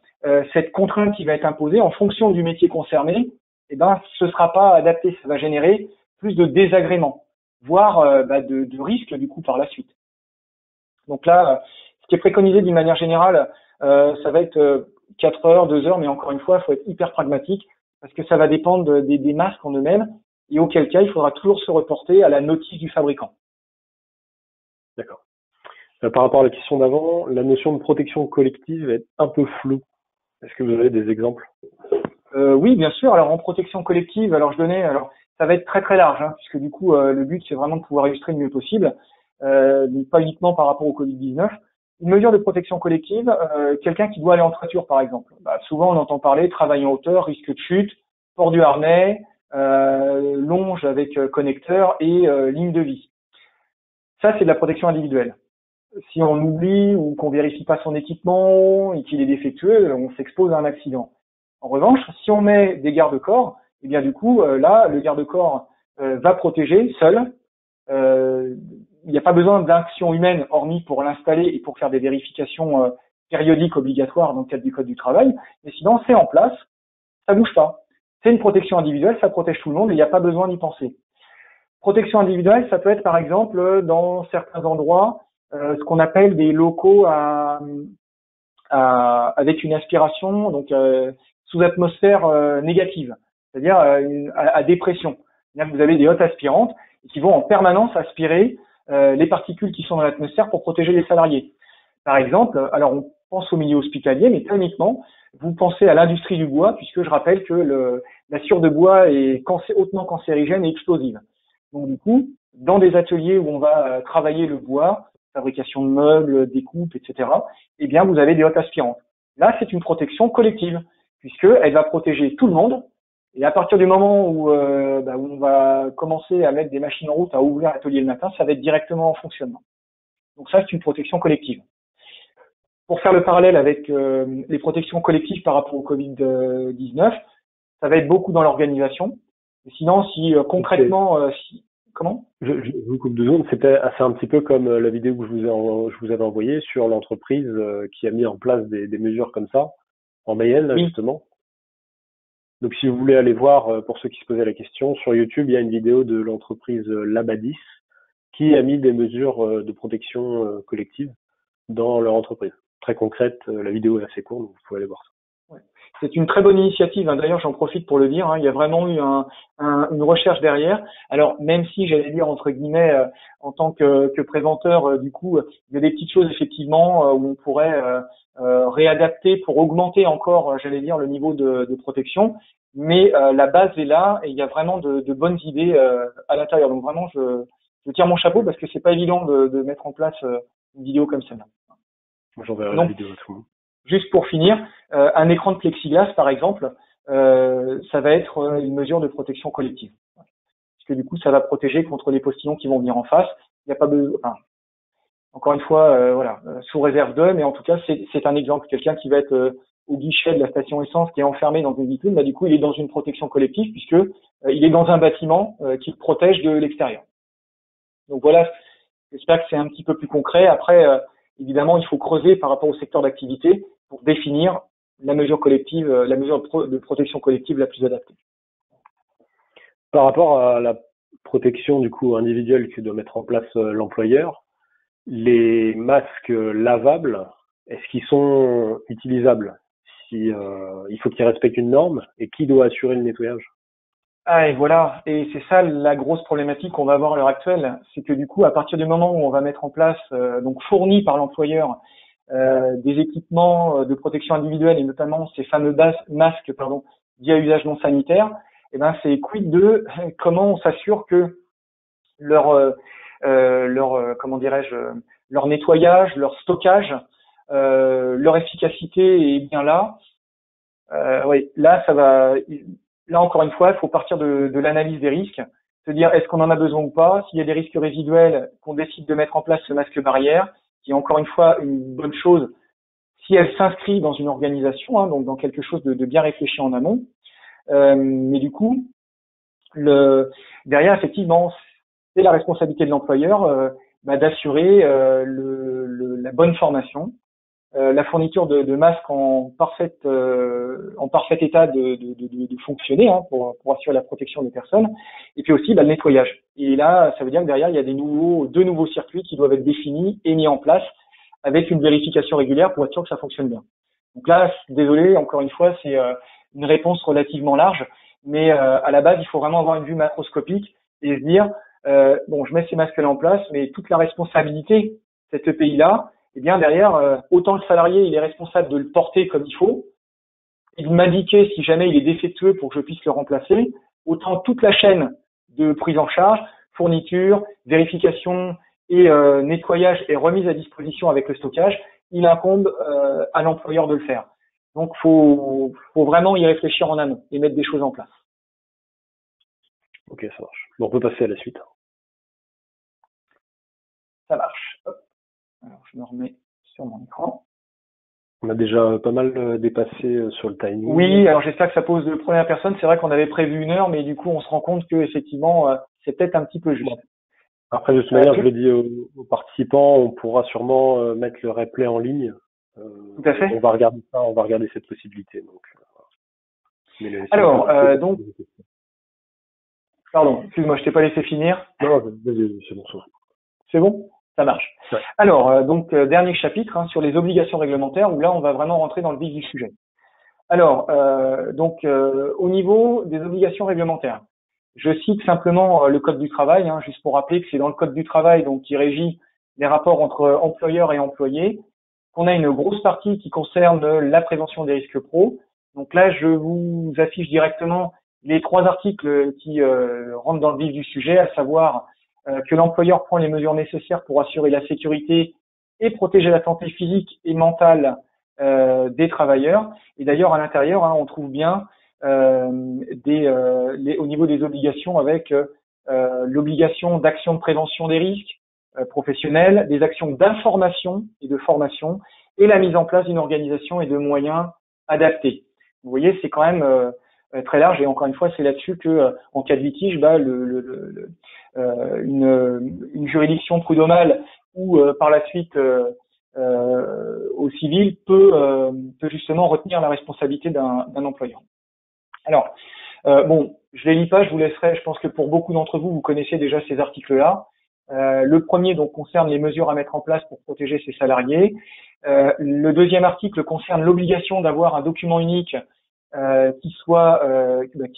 S1: cette contrainte qui va être imposée en fonction du métier concerné, ce sera pas adapté, ça va générer plus de désagréments, voire de risques du coup par la suite. Donc là, ce qui est préconisé d'une manière générale, ça va être 4 heures, 2 heures, mais encore une fois, il faut être hyper pragmatique parce que ça va dépendre des masques en eux-mêmes et auquel cas, il faudra toujours se reporter à la notice du fabricant.
S2: D'accord. Par rapport à la question d'avant, la notion de protection collective est un peu floue. Est-ce que vous avez des exemples?
S1: Oui, bien sûr. Alors en protection collective, alors ça va être très très large, puisque du coup le but c'est vraiment de pouvoir illustrer le mieux possible, donc pas uniquement par rapport au Covid-19. Une mesure de protection collective, quelqu'un qui doit aller en toiture par exemple. Souvent on entend parler travail en hauteur, risque de chute, port du harnais, longe avec connecteur et ligne de vie. Ça c'est de la protection individuelle. Si on oublie ou qu'on vérifie pas son équipement et qu'il est défectueux, on s'expose à un accident. En revanche, si on met des garde-corps, eh bien du coup, là, le garde-corps va protéger seul. Il n'y a pas besoin d'action humaine, hormis pour l'installer et pour faire des vérifications périodiques obligatoires dans le cadre du Code du travail. Mais sinon, c'est en place, ça bouge pas. C'est une protection individuelle, ça protège tout le monde et il n'y a pas besoin d'y penser. Protection individuelle, ça peut être par exemple dans certains endroits ce qu'on appelle des locaux avec une aspiration donc sous atmosphère négative, c'est-à-dire à dépression. C'est-à-dire que vous avez des hottes aspirantes qui vont en permanence aspirer les particules qui sont dans l'atmosphère pour protéger les salariés. Par exemple, alors on pense au milieu hospitalier, mais pas uniquement. Vous pensez à l'industrie du bois, puisque je rappelle que la sciure de bois est hautement cancérigène et explosive. Donc du coup, dans des ateliers où on va travailler le bois, fabrication de meubles, découpe, etc., eh bien vous avez des hottes aspirantes. Là, c'est une protection collective, puisqu'elle va protéger tout le monde. Et à partir du moment où on va commencer à mettre des machines en route, à ouvrir l'atelier le matin, ça va être directement en fonctionnement. Donc ça, c'est une protection collective. Pour faire le parallèle avec les protections collectives par rapport au Covid-19, ça va être beaucoup dans l'organisation. Sinon, si concrètement, comment?
S2: Je vous coupe 2 secondes. C'était un petit peu comme la vidéo que je vous avais envoyée sur l'entreprise qui a mis en place des mesures comme ça en Mayenne, là,
S1: Oui.
S2: justement. Donc, si vous voulez aller voir, pour ceux qui se posaient la question, sur YouTube, il y a une vidéo de l'entreprise Labadis qui a mis des mesures de protection collective dans leur entreprise. Très concrète, la vidéo est assez courte, donc vous pouvez aller voir ça.
S1: Ouais. C'est une très bonne initiative, hein. D'ailleurs, j'en profite pour le dire, hein. Il y a vraiment eu une recherche derrière. Alors, même si, j'allais dire, entre guillemets, en tant que préventeur, du coup, il y a des petites choses, effectivement, où on pourrait réadapter pour augmenter encore, j'allais dire, le niveau de protection. Mais la base est là et il y a vraiment de bonnes idées à l'intérieur. Donc, vraiment, je tire mon chapeau parce que c'est pas évident de mettre en place une vidéo comme celle-là.
S2: Moi, j'enverrai la vidéo à tout le monde.
S1: Juste pour finir, un écran de plexiglas, par exemple, ça va être une mesure de protection collective. Parce que du coup, ça va protéger contre les postillons qui vont venir en face. Il n'y a pas besoin. Enfin, encore une fois, voilà, sous réserve d'eux, mais en tout cas, c'est un exemple. Quelqu'un qui va être au guichet de la station essence, qui est enfermé dans une vitrine, bah, du coup, il est dans une protection collective puisque il est dans un bâtiment qui le protège de l'extérieur. Donc voilà, j'espère que c'est un petit peu plus concret. Après, évidemment, il faut creuser par rapport au secteur d'activité pour définir la mesure collective, la mesure de protection collective la plus adaptée.
S2: Par rapport à la protection du coup individuelle que doit mettre en place l'employeur, les masques lavables, est-ce qu'ils sont utilisables? Il faut qu'ils respectent une norme et qui doit assurer le nettoyage?
S1: Ah, et voilà. Et c'est ça la grosse problématique qu'on va avoir à l'heure actuelle. C'est que du coup, à partir du moment où on va mettre en place, donc fournis par l'employeur, des équipements de protection individuelle et notamment ces fameux masques, via usage non sanitaire, eh ben, c'est quid de comment on s'assure que leur comment dirais-je, leur nettoyage, leur stockage, leur efficacité est bien là. Oui, là, ça va. Là, encore une fois, il faut partir de l'analyse des risques, se dire est-ce qu'on en a besoin ou pas. S'il y a des risques résiduels, qu'on décide de mettre en place ce masque barrière, qui est encore une fois une bonne chose si elle s'inscrit dans une organisation, hein, donc dans quelque chose de bien réfléchi en amont. Mais du coup, derrière, effectivement, c'est la responsabilité de l'employeur d'assurer la bonne formation, la fourniture de masques en parfait état de fonctionner, hein, pour assurer la protection des personnes, et puis aussi le nettoyage. Et là, ça veut dire que derrière, il y a deux nouveaux circuits qui doivent être définis et mis en place avec une vérification régulière pour être sûr que ça fonctionne bien. Donc là, désolé, encore une fois, c'est une réponse relativement large, mais à la base, il faut vraiment avoir une vue macroscopique et se dire, bon, je mets ces masques-là en place, mais toute la responsabilité de cet EPI-là, eh bien derrière, autant le salarié, il est responsable de le porter comme il faut, et de m'indiquer si jamais il est défectueux pour que je puisse le remplacer, autant toute la chaîne de prise en charge, fourniture, vérification et nettoyage et remise à disposition avec le stockage, il incombe à l'employeur de le faire. Donc faut vraiment y réfléchir en amont et mettre des choses en place.
S2: Ok, ça marche. Bon, on peut passer à la suite.
S1: Ça marche. Hop. Alors je me remets sur mon écran.
S2: On a déjà pas mal dépassé sur le timing.
S1: Oui, alors j'espère que ça pose de première personne. C'est vrai qu'on avait prévu 1 heure, mais du coup on se rend compte que effectivement c'est peut-être un petit peu juste.
S2: Après, de toute manière, je le dis aux participants, on pourra sûrement mettre le replay en ligne.
S1: Tout à fait.
S2: On va regarder ça, on va regarder cette possibilité. Donc,
S1: alors, donc, Pardon, excuse-moi, je t'ai pas laissé finir.
S2: Non, c'est bon, ça.
S1: C'est bon? Ça marche.
S2: Ouais.
S1: Alors, dernier chapitre sur les obligations réglementaires, où là, on va vraiment rentrer dans le vif du sujet. Alors, au niveau des obligations réglementaires, je cite simplement le Code du travail, juste pour rappeler que c'est dans le Code du travail donc qui régit les rapports entre employeurs et employés, qu'on a une grosse partie qui concerne la prévention des risques pro. Donc là, je vous affiche directement les 3 articles qui rentrent dans le vif du sujet, à savoir que l'employeur prend les mesures nécessaires pour assurer la sécurité et protéger la santé physique et mentale des travailleurs. Et d'ailleurs, à l'intérieur, on trouve bien au niveau des obligations avec l'obligation d'action de prévention des risques professionnels, des actions d'information et de formation, et la mise en place d'une organisation et de moyens adaptés. Vous voyez, c'est quand même très large, et encore une fois, c'est là-dessus que, en cas de litige, une juridiction prud'homale ou par la suite au civil peut justement retenir la responsabilité d'un employeur. Alors, je les lis pas, je vous laisserai. Je pense que pour beaucoup d'entre vous, vous connaissez déjà ces articles-là. Le premier donc concerne les mesures à mettre en place pour protéger ses salariés. Le deuxième article concerne l'obligation d'avoir un document unique qui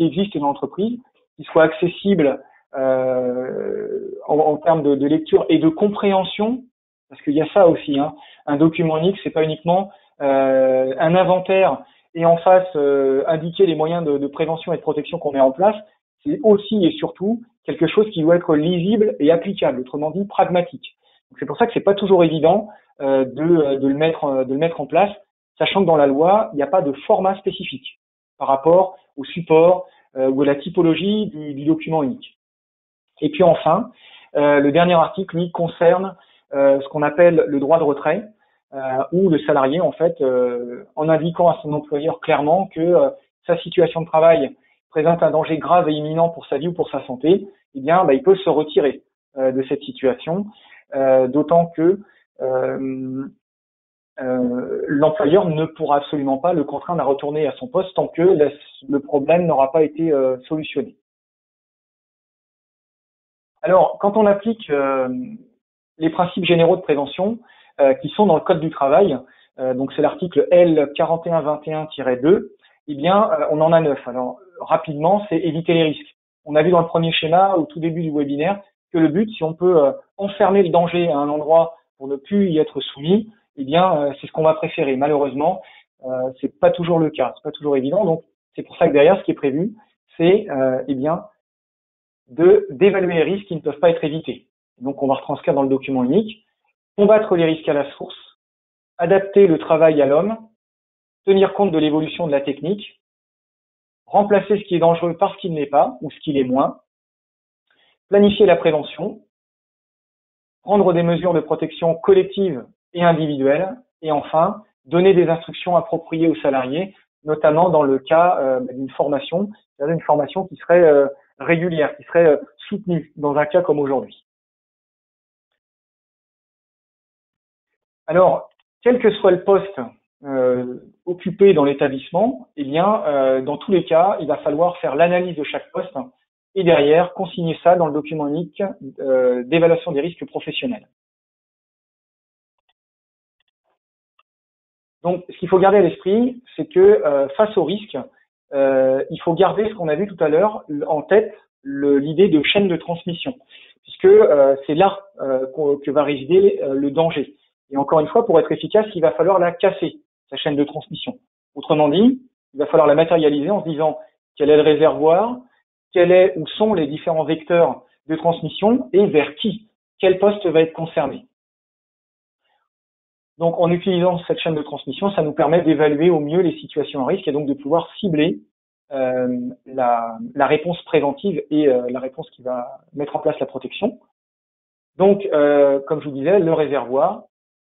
S1: existe dans l'entreprise, qui soit accessible en termes de lecture et de compréhension, parce qu'il y a ça aussi. Un document unique, c'est pas uniquement un inventaire et en face indiquer les moyens de prévention et de protection qu'on met en place. C'est aussi et surtout quelque chose qui doit être lisible et applicable, autrement dit pragmatique. Donc c'est pour ça que c'est pas toujours évident de le mettre en place, sachant que dans la loi, il n'y a pas de format spécifique par rapport au support ou à la typologie du document unique. Et puis enfin, le dernier article, lui, concerne ce qu'on appelle le droit de retrait, où le salarié, en fait, en indiquant à son employeur clairement que sa situation de travail présente un danger grave et imminent pour sa vie ou pour sa santé, eh bien, il peut se retirer de cette situation, d'autant que l'employeur ne pourra absolument pas le contraindre à retourner à son poste tant que le problème n'aura pas été solutionné. Alors, quand on applique les principes généraux de prévention qui sont dans le Code du travail, donc c'est l'article L 4121-2, eh bien, on en a 9. Alors, rapidement, c'est éviter les risques. On a vu dans le premier schéma, au tout début du webinaire, que le but, si on peut enfermer le danger à un endroit pour ne plus y être soumis, eh bien, c'est ce qu'on va préférer. Malheureusement, c'est pas toujours le cas, c'est pas toujours évident. Donc, c'est pour ça que derrière, ce qui est prévu, c'est, d'évaluer les risques qui ne peuvent pas être évités. Donc, on va retranscrire dans le document unique, combattre les risques à la source, adapter le travail à l'homme, tenir compte de l'évolution de la technique, remplacer ce qui est dangereux par ce qui ne l'est pas ou ce qui l'est moins, planifier la prévention, prendre des mesures de protection collective et individuelle, et enfin, donner des instructions appropriées aux salariés, notamment dans le cas d'une formation, c'est-à-dire une formation qui serait régulière, qui serait soutenue dans un cas comme aujourd'hui. Alors, quel que soit le poste occupé dans l'établissement, eh bien, dans tous les cas, il va falloir faire l'analyse de chaque poste et derrière consigner ça dans le document unique d'évaluation des risques professionnels. Donc, ce qu'il faut garder à l'esprit, c'est que face au risque, il faut garder ce qu'on a vu tout à l'heure en tête, l'idée de chaîne de transmission, puisque c'est là que va résider le danger. Et encore une fois, pour être efficace, il va falloir la casser, sa chaîne de transmission. Autrement dit, il va falloir la matérialiser en se disant quel est le réservoir, où sont les différents vecteurs de transmission et vers qui, quel poste va être concerné. Donc, en utilisant cette chaîne de transmission, ça nous permet d'évaluer au mieux les situations à risque et donc de pouvoir cibler la réponse préventive et la réponse qui va mettre en place la protection. Donc, comme je vous disais, le réservoir,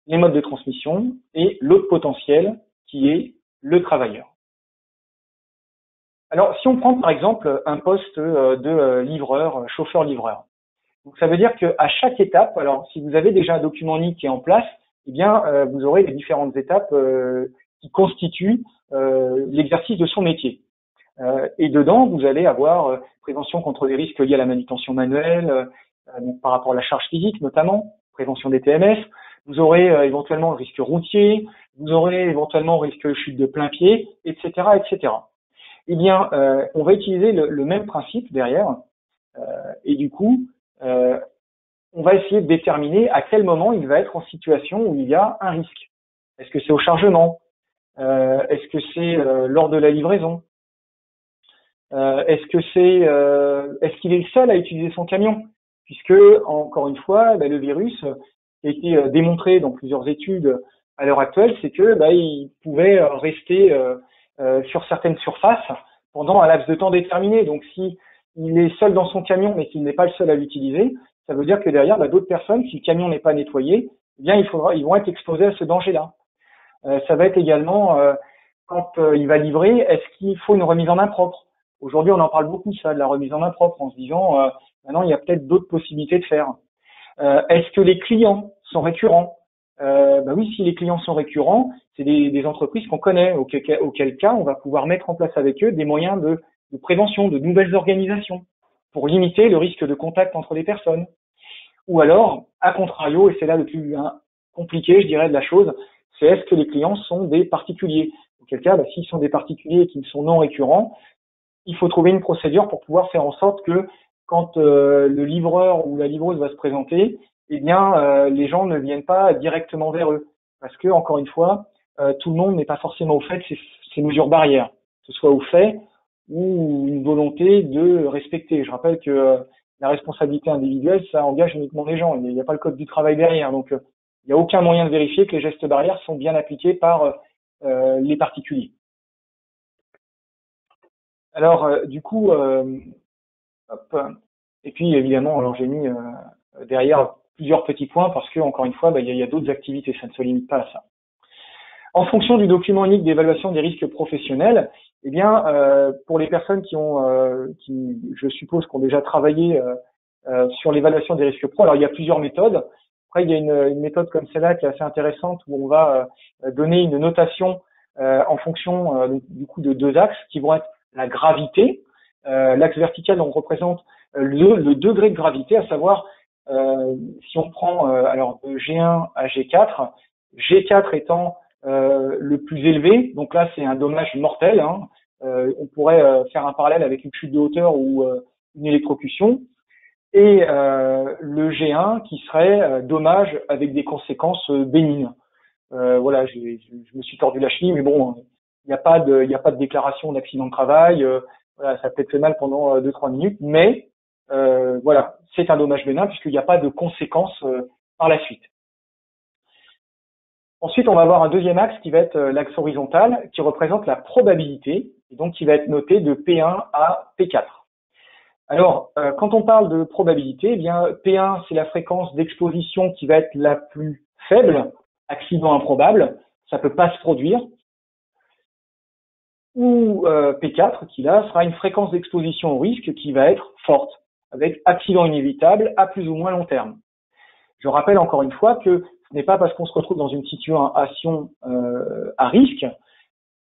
S1: les modes de transmission et l'autre potentiel qui est le travailleur. Alors, si on prend par exemple un poste de livreur, chauffeur-livreur, donc ça veut dire qu'à chaque étape, alors si vous avez déjà un document unique qui est en place, eh bien, vous aurez les différentes étapes qui constituent l'exercice de son métier. Et dedans, vous allez avoir prévention contre les risques liés à la manutention manuelle, donc par rapport à la charge physique notamment, prévention des TMS. Vous aurez éventuellement le risque routier, vous aurez éventuellement le risque de chute de plein pied, etc., etc. Eh bien, on va utiliser le même principe derrière, et du coup, on va essayer de déterminer à quel moment il va être en situation où il y a un risque. Est-ce que c'est au chargement? Est-ce que c'est lors de la livraison? Est-ce qu'il est le seul à utiliser son camion? Puisque, encore une fois, le virus qui a été démontré dans plusieurs études à l'heure actuelle, c'est que il pouvait rester sur certaines surfaces pendant un laps de temps déterminé. Donc, si il est seul dans son camion, mais qu'il n'est pas le seul à l'utiliser, ça veut dire que derrière, d'autres personnes, si le camion n'est pas nettoyé, eh bien, ils vont être exposés à ce danger-là. Ça va être également quand il va livrer, est-ce qu'il faut une remise en main propre? Aujourd'hui, on en parle beaucoup, ça, de la remise en main propre, en se disant maintenant, il y a peut-être d'autres possibilités de faire. Est-ce que les clients sont récurrents? Oui, si les clients sont récurrents, c'est des entreprises qu'on connaît, auquel cas on va pouvoir mettre en place avec eux des moyens de prévention, de nouvelles organisations, pour limiter le risque de contact entre les personnes. Ou alors, à contrario, et c'est là le plus compliqué, je dirais, de la chose, c'est est-ce que les clients sont des particuliers? Auquel cas, s'ils sont des particuliers et qu'ils sont non récurrents, il faut trouver une procédure pour pouvoir faire en sorte que quand le livreur ou la livreuse va se présenter, eh bien, les gens ne viennent pas directement vers eux. Parce que, encore une fois, tout le monde n'est pas forcément au fait de ces mesures barrières, que ce soit au fait ou une volonté de respecter. Je rappelle que la responsabilité individuelle, ça engage uniquement les gens. Il n'y a pas le code du travail derrière. Donc, il n'y a aucun moyen de vérifier que les gestes barrières sont bien appliqués par les particuliers. Alors, du coup, hop, et puis évidemment, alors j'ai mis derrière plusieurs petits points parce que, encore une fois, il y a d'autres activités, ça ne se limite pas à ça. En fonction du document unique d'évaluation des risques professionnels, eh bien, pour les personnes qui je suppose, qui ont déjà travaillé sur l'évaluation des risques pro, alors il y a plusieurs méthodes. Après, il y a une méthode comme celle-là qui est assez intéressante où on va donner une notation en fonction du coup de deux axes qui vont être la gravité. L'axe vertical, on représente le degré de gravité, à savoir si on prend alors de G1 à G4, G4 étant le plus élevé, donc là c'est un dommage mortel. On pourrait faire un parallèle avec une chute de hauteur ou une électrocution. Et le G1 qui serait dommage avec des conséquences bénignes. Voilà, je me suis tordu la cheville, mais bon, il n'y a pas de déclaration d'accident de travail. Voilà, ça a peut-être fait mal pendant 2-3 minutes, mais voilà, c'est un dommage bénin puisqu'il n'y a pas de conséquences par la suite. Ensuite, on va avoir un deuxième axe qui va être l'axe horizontal, qui représente la probabilité, et donc qui va être noté de P1 à P4. Alors, quand on parle de probabilité, eh bien P1, c'est la fréquence d'exposition qui va être la plus faible, accident improbable, ça peut pas se produire. Ou P4, qui là sera une fréquence d'exposition au risque qui va être forte, avec accident inévitable à plus ou moins long terme. Je rappelle encore une fois que ce n'est pas parce qu'on se retrouve dans une situation à risque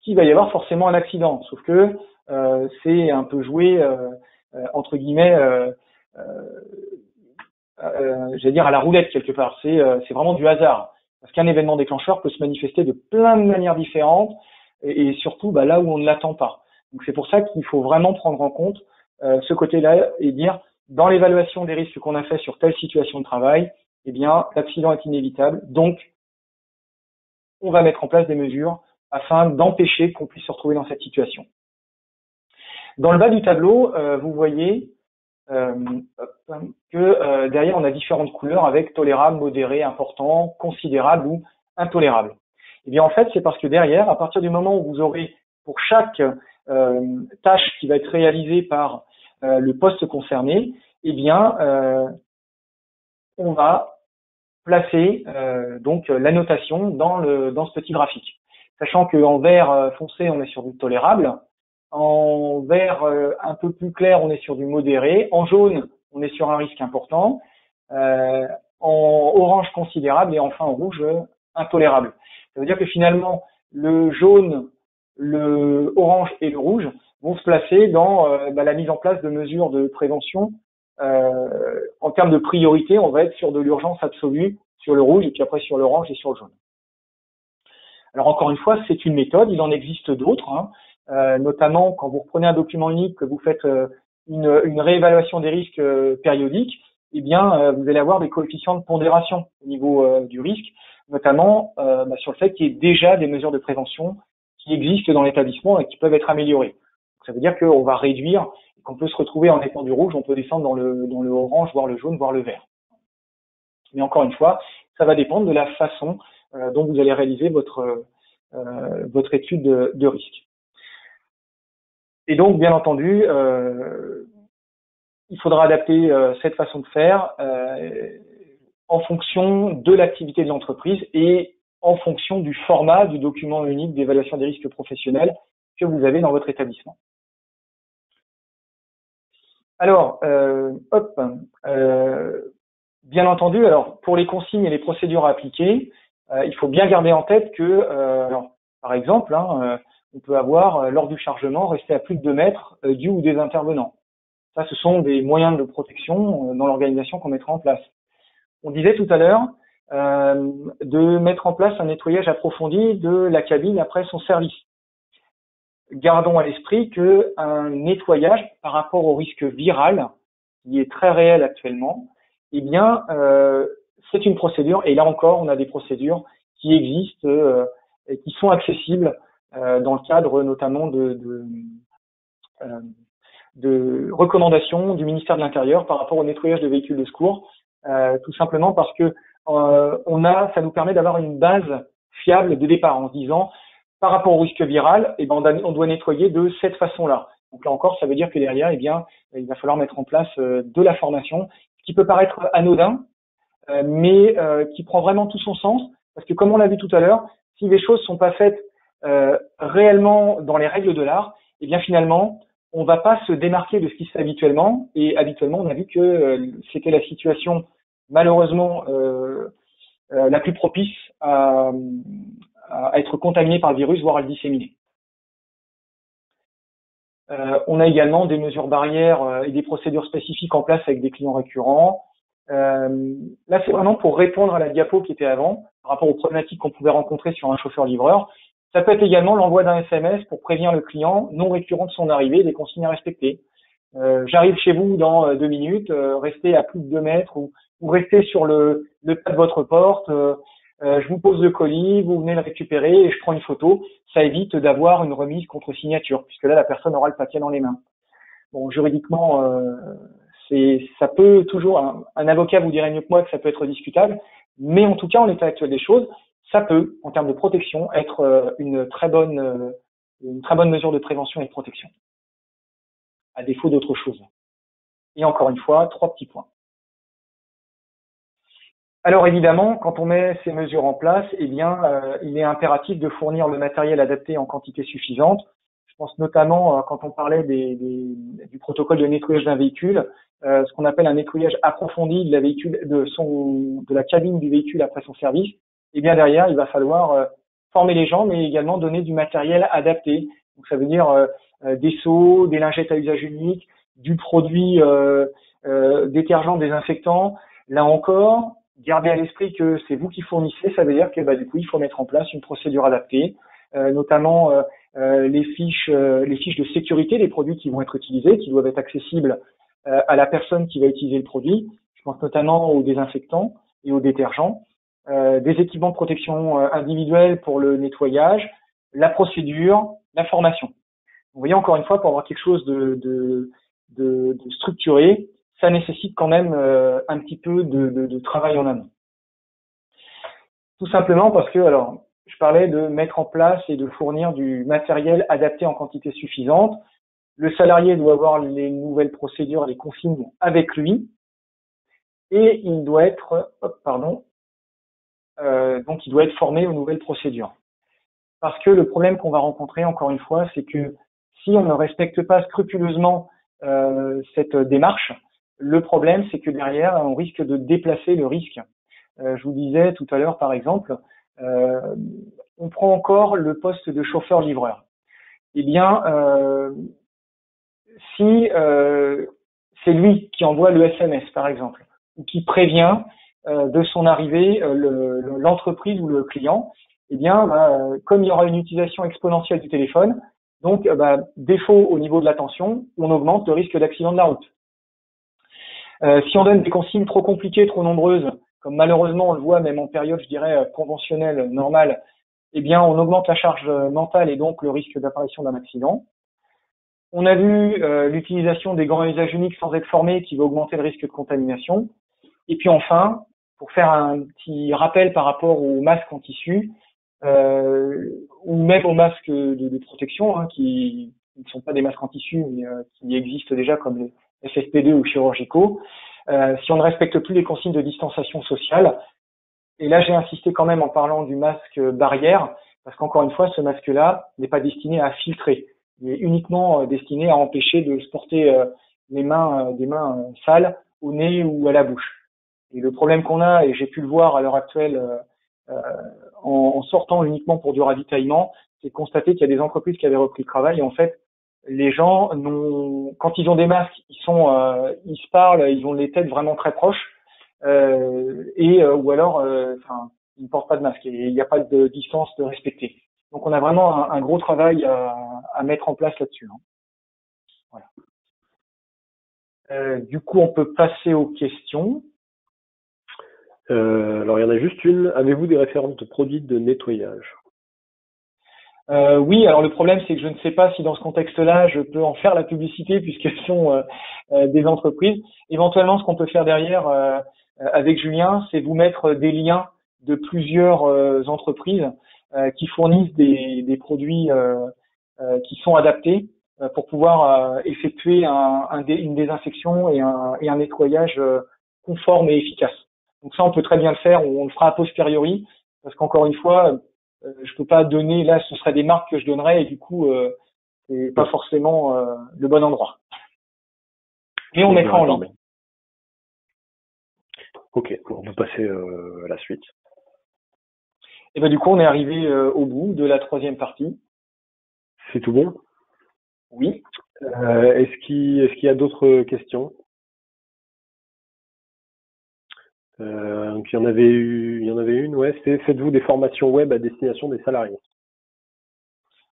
S1: qu'il va y avoir forcément un accident, sauf que c'est un peu joué entre guillemets, j'allais dire à la roulette quelque part. C'est vraiment du hasard, parce qu'un événement déclencheur peut se manifester de plein de manières différentes et surtout là où on ne l'attend pas. Donc c'est pour ça qu'il faut vraiment prendre en compte ce côté-là et dire dans l'évaluation des risques qu'on a fait sur telle situation de travail, eh bien l'accident est inévitable, donc on va mettre en place des mesures afin d'empêcher qu'on puisse se retrouver dans cette situation. Dans le bas du tableau, vous voyez que derrière on a différentes couleurs avec tolérable, modéré, important, considérable ou intolérable. Et bien en fait c'est parce que derrière, à partir du moment où vous aurez pour chaque tâche qui va être réalisée par le poste concerné, eh bien on va placer donc la notation dans ce petit graphique, sachant qu'en vert foncé on est sur du tolérable. En vert un peu plus clair, on est sur du modéré. En jaune, on est sur un risque important. En orange, considérable. Et enfin, en rouge, intolérable. Ça veut dire que finalement, le jaune le orange et le rouge vont se placer dans la mise en place de mesures de prévention. En termes de priorité, on va être sur de l'urgence absolue sur le rouge et puis après sur l'orange et sur le jaune. Alors encore une fois, c'est une méthode, il en existe d'autres, notamment quand vous reprenez un document unique, que vous faites une réévaluation des risques périodique, eh bien vous allez avoir des coefficients de pondération au niveau du risque, notamment sur le fait qu'il y ait déjà des mesures de prévention qui existent dans l'établissement et qui peuvent être améliorées. Donc, ça veut dire qu'on va réduire, qu'on peut se retrouver en étant du rouge, on peut descendre dans le orange, voire le jaune, voire le vert. Mais encore une fois, ça va dépendre de la façon dont vous allez réaliser votre étude de risque. Et donc, bien entendu, il faudra adapter cette façon de faire en fonction de l'activité de l'entreprise et en fonction du format du document unique d'évaluation des risques professionnels que vous avez dans votre établissement. Alors, bien entendu, alors pour les consignes et les procédures à appliquer, il faut bien garder en tête que, par exemple, on peut avoir lors du chargement rester à plus de 2 mètres du ou des intervenants. Ça, ce sont des moyens de protection dans l'organisation qu'on mettra en place. On disait tout à l'heure de mettre en place un nettoyage approfondi de la cabine après son service. Gardons à l'esprit qu'un nettoyage par rapport au risque viral, qui est très réel actuellement, eh bien, c'est une procédure, et là encore, on a des procédures qui existent et qui sont accessibles dans le cadre notamment de recommandations du ministère de l'Intérieur par rapport au nettoyage de véhicules de secours, tout simplement parce que ça nous permet d'avoir une base fiable de départ en se disant, par rapport au risque viral, eh ben, on doit nettoyer de cette façon-là. Donc là encore, ça veut dire que derrière, eh bien, il va falloir mettre en place de la formation, ce qui peut paraître anodin, mais qui prend vraiment tout son sens, parce que comme on l'a vu tout à l'heure, si les choses sont pas faites réellement dans les règles de l'art, eh bien finalement, on va pas se démarquer de ce qui se fait habituellement, et habituellement, on a vu que c'était la situation, malheureusement, la plus propice à être contaminé par le virus, voire à le disséminer. On a également des mesures barrières et des procédures spécifiques en place avec des clients récurrents. Là, c'est vraiment pour répondre à la diapo qui était avant, par rapport aux problématiques qu'on pouvait rencontrer sur un chauffeur-livreur. Ça peut être également l'envoi d'un SMS pour prévenir le client non récurrent de son arrivée, des consignes à respecter. J'arrive chez vous dans 2 minutes, restez à plus de 2 mètres ou restez sur le pas de votre porte. Je vous pose le colis, vous venez le récupérer et je prends une photo. Ça évite d'avoir une remise contre signature, puisque là, la personne aura le papier dans les mains. Bon, juridiquement, ça peut toujours, un avocat vous dirait mieux que moi que ça peut être discutable, mais en tout cas, en l'état actuel des choses, ça peut, en termes de protection, être une très bonne mesure de prévention et de protection, à défaut d'autre chose. Et encore une fois, 3 petits points. Alors évidemment, quand on met ces mesures en place, eh bien, il est impératif de fournir le matériel adapté en quantité suffisante. Je pense notamment, quand on parlait du protocole de nettoyage d'un véhicule, ce qu'on appelle un nettoyage approfondi de la cabine du véhicule après son service. Eh bien derrière, il va falloir former les gens, mais également donner du matériel adapté. Donc ça veut dire des seaux, des lingettes à usage unique, du produit détergent, désinfectant. Là encore, gardez à l'esprit que c'est vous qui fournissez, ça veut dire que du coup il faut mettre en place une procédure adaptée, notamment les fiches de sécurité des produits qui vont être utilisés, qui doivent être accessibles à la personne qui va utiliser le produit. Je pense notamment aux désinfectants et aux détergents, des équipements de protection individuelle pour le nettoyage, la procédure, la formation. Vous voyez, encore une fois, pour avoir quelque chose de structuré, ça nécessite quand même un petit peu de travail en amont. Tout simplement parce que, alors, je parlais de mettre en place et de fournir du matériel adapté en quantité suffisante. Le salarié doit avoir les nouvelles procédures, les consignes avec lui, et il doit être, donc il doit être formé aux nouvelles procédures. Parce que le problème qu'on va rencontrer, encore une fois, c'est que si on ne respecte pas scrupuleusement cette démarche, le problème, c'est que derrière, on risque de déplacer le risque. Je vous disais tout à l'heure, par exemple, on prend encore le poste de chauffeur-livreur. eh bien, si c'est lui qui envoie le SMS, par exemple, ou qui prévient de son arrivée l'entreprise ou le client, eh bien, comme il y aura une utilisation exponentielle du téléphone, donc défaut au niveau de l'attention, on augmente le risque d'accident de la route. Si on donne des consignes trop compliquées, trop nombreuses, comme malheureusement on le voit même en période, je dirais, conventionnelle, normale, eh bien, on augmente la charge mentale et donc le risque d'apparition d'un accident. On a vu l'utilisation des gants à usage unique sans être formé qui va augmenter le risque de contamination. Et puis enfin, pour faire un petit rappel par rapport aux masques en tissu, ou même aux masques de protection, hein, qui ne sont pas des masques en tissu, mais qui existent déjà comme les FFP2 ou chirurgicaux, si on ne respecte plus les consignes de distanciation sociale, et là j'ai insisté quand même en parlant du masque barrière, parce qu'encore une fois, ce masque-là n'est pas destiné à filtrer, il est uniquement destiné à empêcher de se porter des mains sales au nez ou à la bouche. Et le problème qu'on a, et j'ai pu le voir à l'heure actuelle en sortant uniquement pour du ravitaillement, c'est de constater qu'il y a des entreprises qui avaient repris le travail et en fait, les gens, quand ils ont des masques, ils se parlent, ils ont les têtes vraiment très proches, ou alors, ils ne portent pas de masque et il n'y a pas de distance de respecter. Donc, on a vraiment un gros travail à mettre en place là-dessus. Hein. Voilà. Du coup, on peut passer aux questions.
S2: Alors, il y en a juste une. Avez-vous des références de produits de nettoyage?
S1: Oui, alors le problème, c'est que je ne sais pas si dans ce contexte-là, je peux en faire la publicité puisqu'elles sont des entreprises. Éventuellement, ce qu'on peut faire derrière avec Julien, c'est vous mettre des liens de plusieurs entreprises qui fournissent des produits qui sont adaptés pour pouvoir effectuer une désinfection et un nettoyage conforme et efficace. Donc ça, on peut très bien le faire, on le fera a posteriori, parce qu'encore une fois, je peux pas donner, là, ce seraient des marques que je donnerais, et du coup, c'est pas forcément le bon endroit. Mais on mettra en ligne.
S2: Ok, on peut passer à la suite.
S1: Et ben du coup, on est arrivé au bout de la 3e partie.
S2: C'est tout bon?
S1: Oui.
S2: Est-ce qu'il y a d'autres questions? Donc il y en avait une, ouais, c'est faites-vous des formations web à destination des salariés?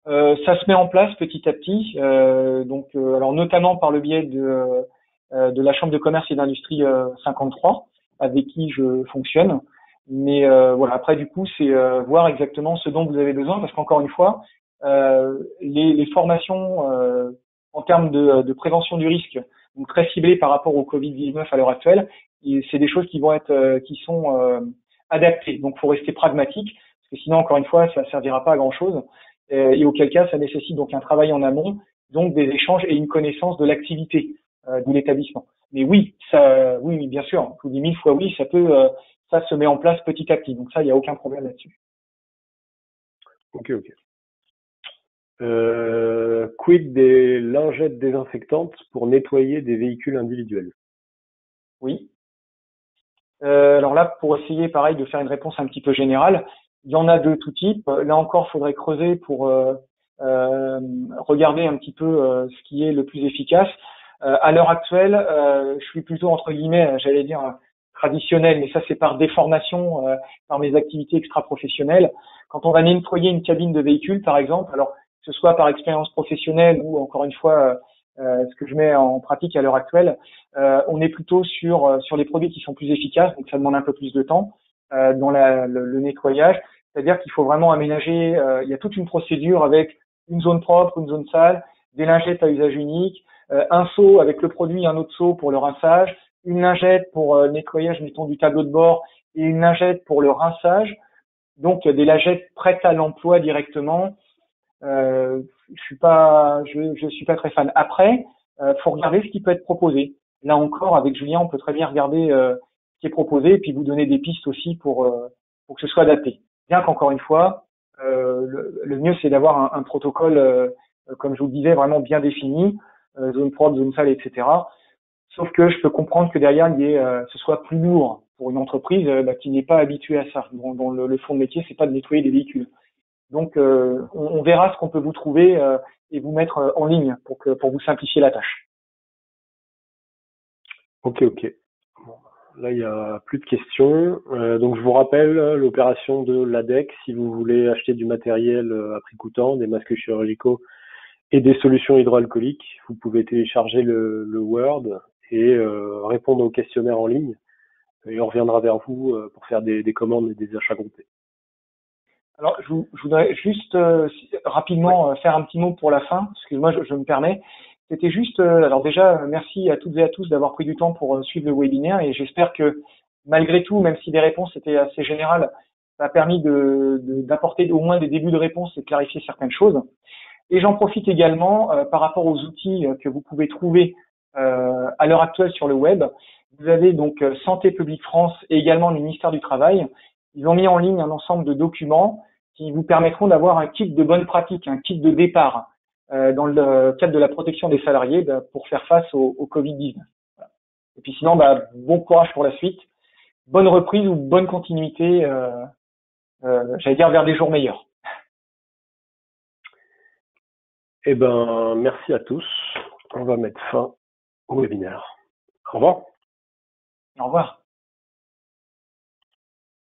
S1: Ça se met en place petit à petit, alors notamment par le biais de la Chambre de commerce et d'industrie 53, avec qui je fonctionne. Mais voilà, après du coup, c'est voir exactement ce dont vous avez besoin, parce qu'encore une fois, les formations en termes de prévention du risque, donc très ciblées par rapport au Covid-19 à l'heure actuelle, c'est des choses qui vont être qui sont adaptées. Donc, faut rester pragmatique, parce que sinon, encore une fois, ça ne servira pas à grand chose. Et auquel cas, ça nécessite donc un travail en amont, donc des échanges et une connaissance de l'activité de l'établissement. Mais oui, oui, bien sûr, je vous dis 1000 fois oui, ça se met en place petit à petit. Donc ça, il n'y a aucun problème là-dessus.
S2: Ok. Quid des lingettes désinfectantes pour nettoyer des véhicules individuels?
S1: Oui. Alors là, pour essayer, pareil, de faire une réponse un petit peu générale, il y en a de tout type. Là encore, il faudrait creuser pour regarder un petit peu ce qui est le plus efficace. À l'heure actuelle, je suis plutôt entre guillemets, j'allais dire traditionnel, mais ça c'est par déformation, par mes activités extra-professionnelles. Quand on va nettoyer une cabine de véhicule, par exemple, alors que ce soit par expérience professionnelle ou encore une fois ce que je mets en pratique à l'heure actuelle, on est plutôt sur les produits qui sont plus efficaces, donc ça demande un peu plus de temps dans le nettoyage. C'est-à-dire qu'il faut vraiment aménager, il y a toute une procédure avec une zone propre, une zone sale, des lingettes à usage unique, un seau avec le produit, un autre seau pour le rinçage, une lingette pour nettoyage, mettons, du tableau de bord et une lingette pour le rinçage. Donc des lingettes prêtes à l'emploi directement. Je suis pas très fan. Après, faut regarder ce qui peut être proposé. Là encore, avec Julien, on peut très bien regarder ce qui est proposé et puis vous donner des pistes aussi pour que ce soit adapté. Bien qu'encore une fois, le mieux c'est d'avoir un protocole, comme je vous le disais, vraiment bien défini, zone propre, zone sale, etc. Sauf que je peux comprendre que derrière ce soit plus lourd pour une entreprise qui n'est pas habituée à ça. Dans le fond de métier, c'est pas de nettoyer des véhicules. Donc, on verra ce qu'on peut vous trouver et vous mettre en ligne pour vous simplifier la tâche.
S2: Ok. Bon, là, il y a plus de questions. Donc, je vous rappelle l'opération de l'ADEC. Si vous voulez acheter du matériel à prix coûtant, des masques chirurgicaux et des solutions hydroalcooliques, vous pouvez télécharger le Word et répondre au questionnaire en ligne. Et on reviendra vers vous pour faire des commandes et des achats groupés.
S1: Alors, je voudrais juste rapidement faire un petit mot pour la fin. Excuse-moi, je me permets. C'était juste, alors déjà, merci à toutes et à tous d'avoir pris du temps pour suivre le webinaire et j'espère que malgré tout, même si les réponses étaient assez générales, ça a permis d'apporter au moins des débuts de réponses et de clarifier certaines choses. Et j'en profite également par rapport aux outils que vous pouvez trouver à l'heure actuelle sur le web. Vous avez donc Santé publique France et également le ministère du Travail. Ils ont mis en ligne un ensemble de documents qui vous permettront d'avoir un kit de bonne pratique, un kit de départ dans le cadre de la protection des salariés pour faire face au Covid-19. Voilà. Et puis sinon, bon courage pour la suite, bonne reprise ou bonne continuité, j'allais dire vers des jours meilleurs.
S2: Eh ben, merci à tous. On va mettre fin au webinaire. Au revoir.
S1: Au revoir.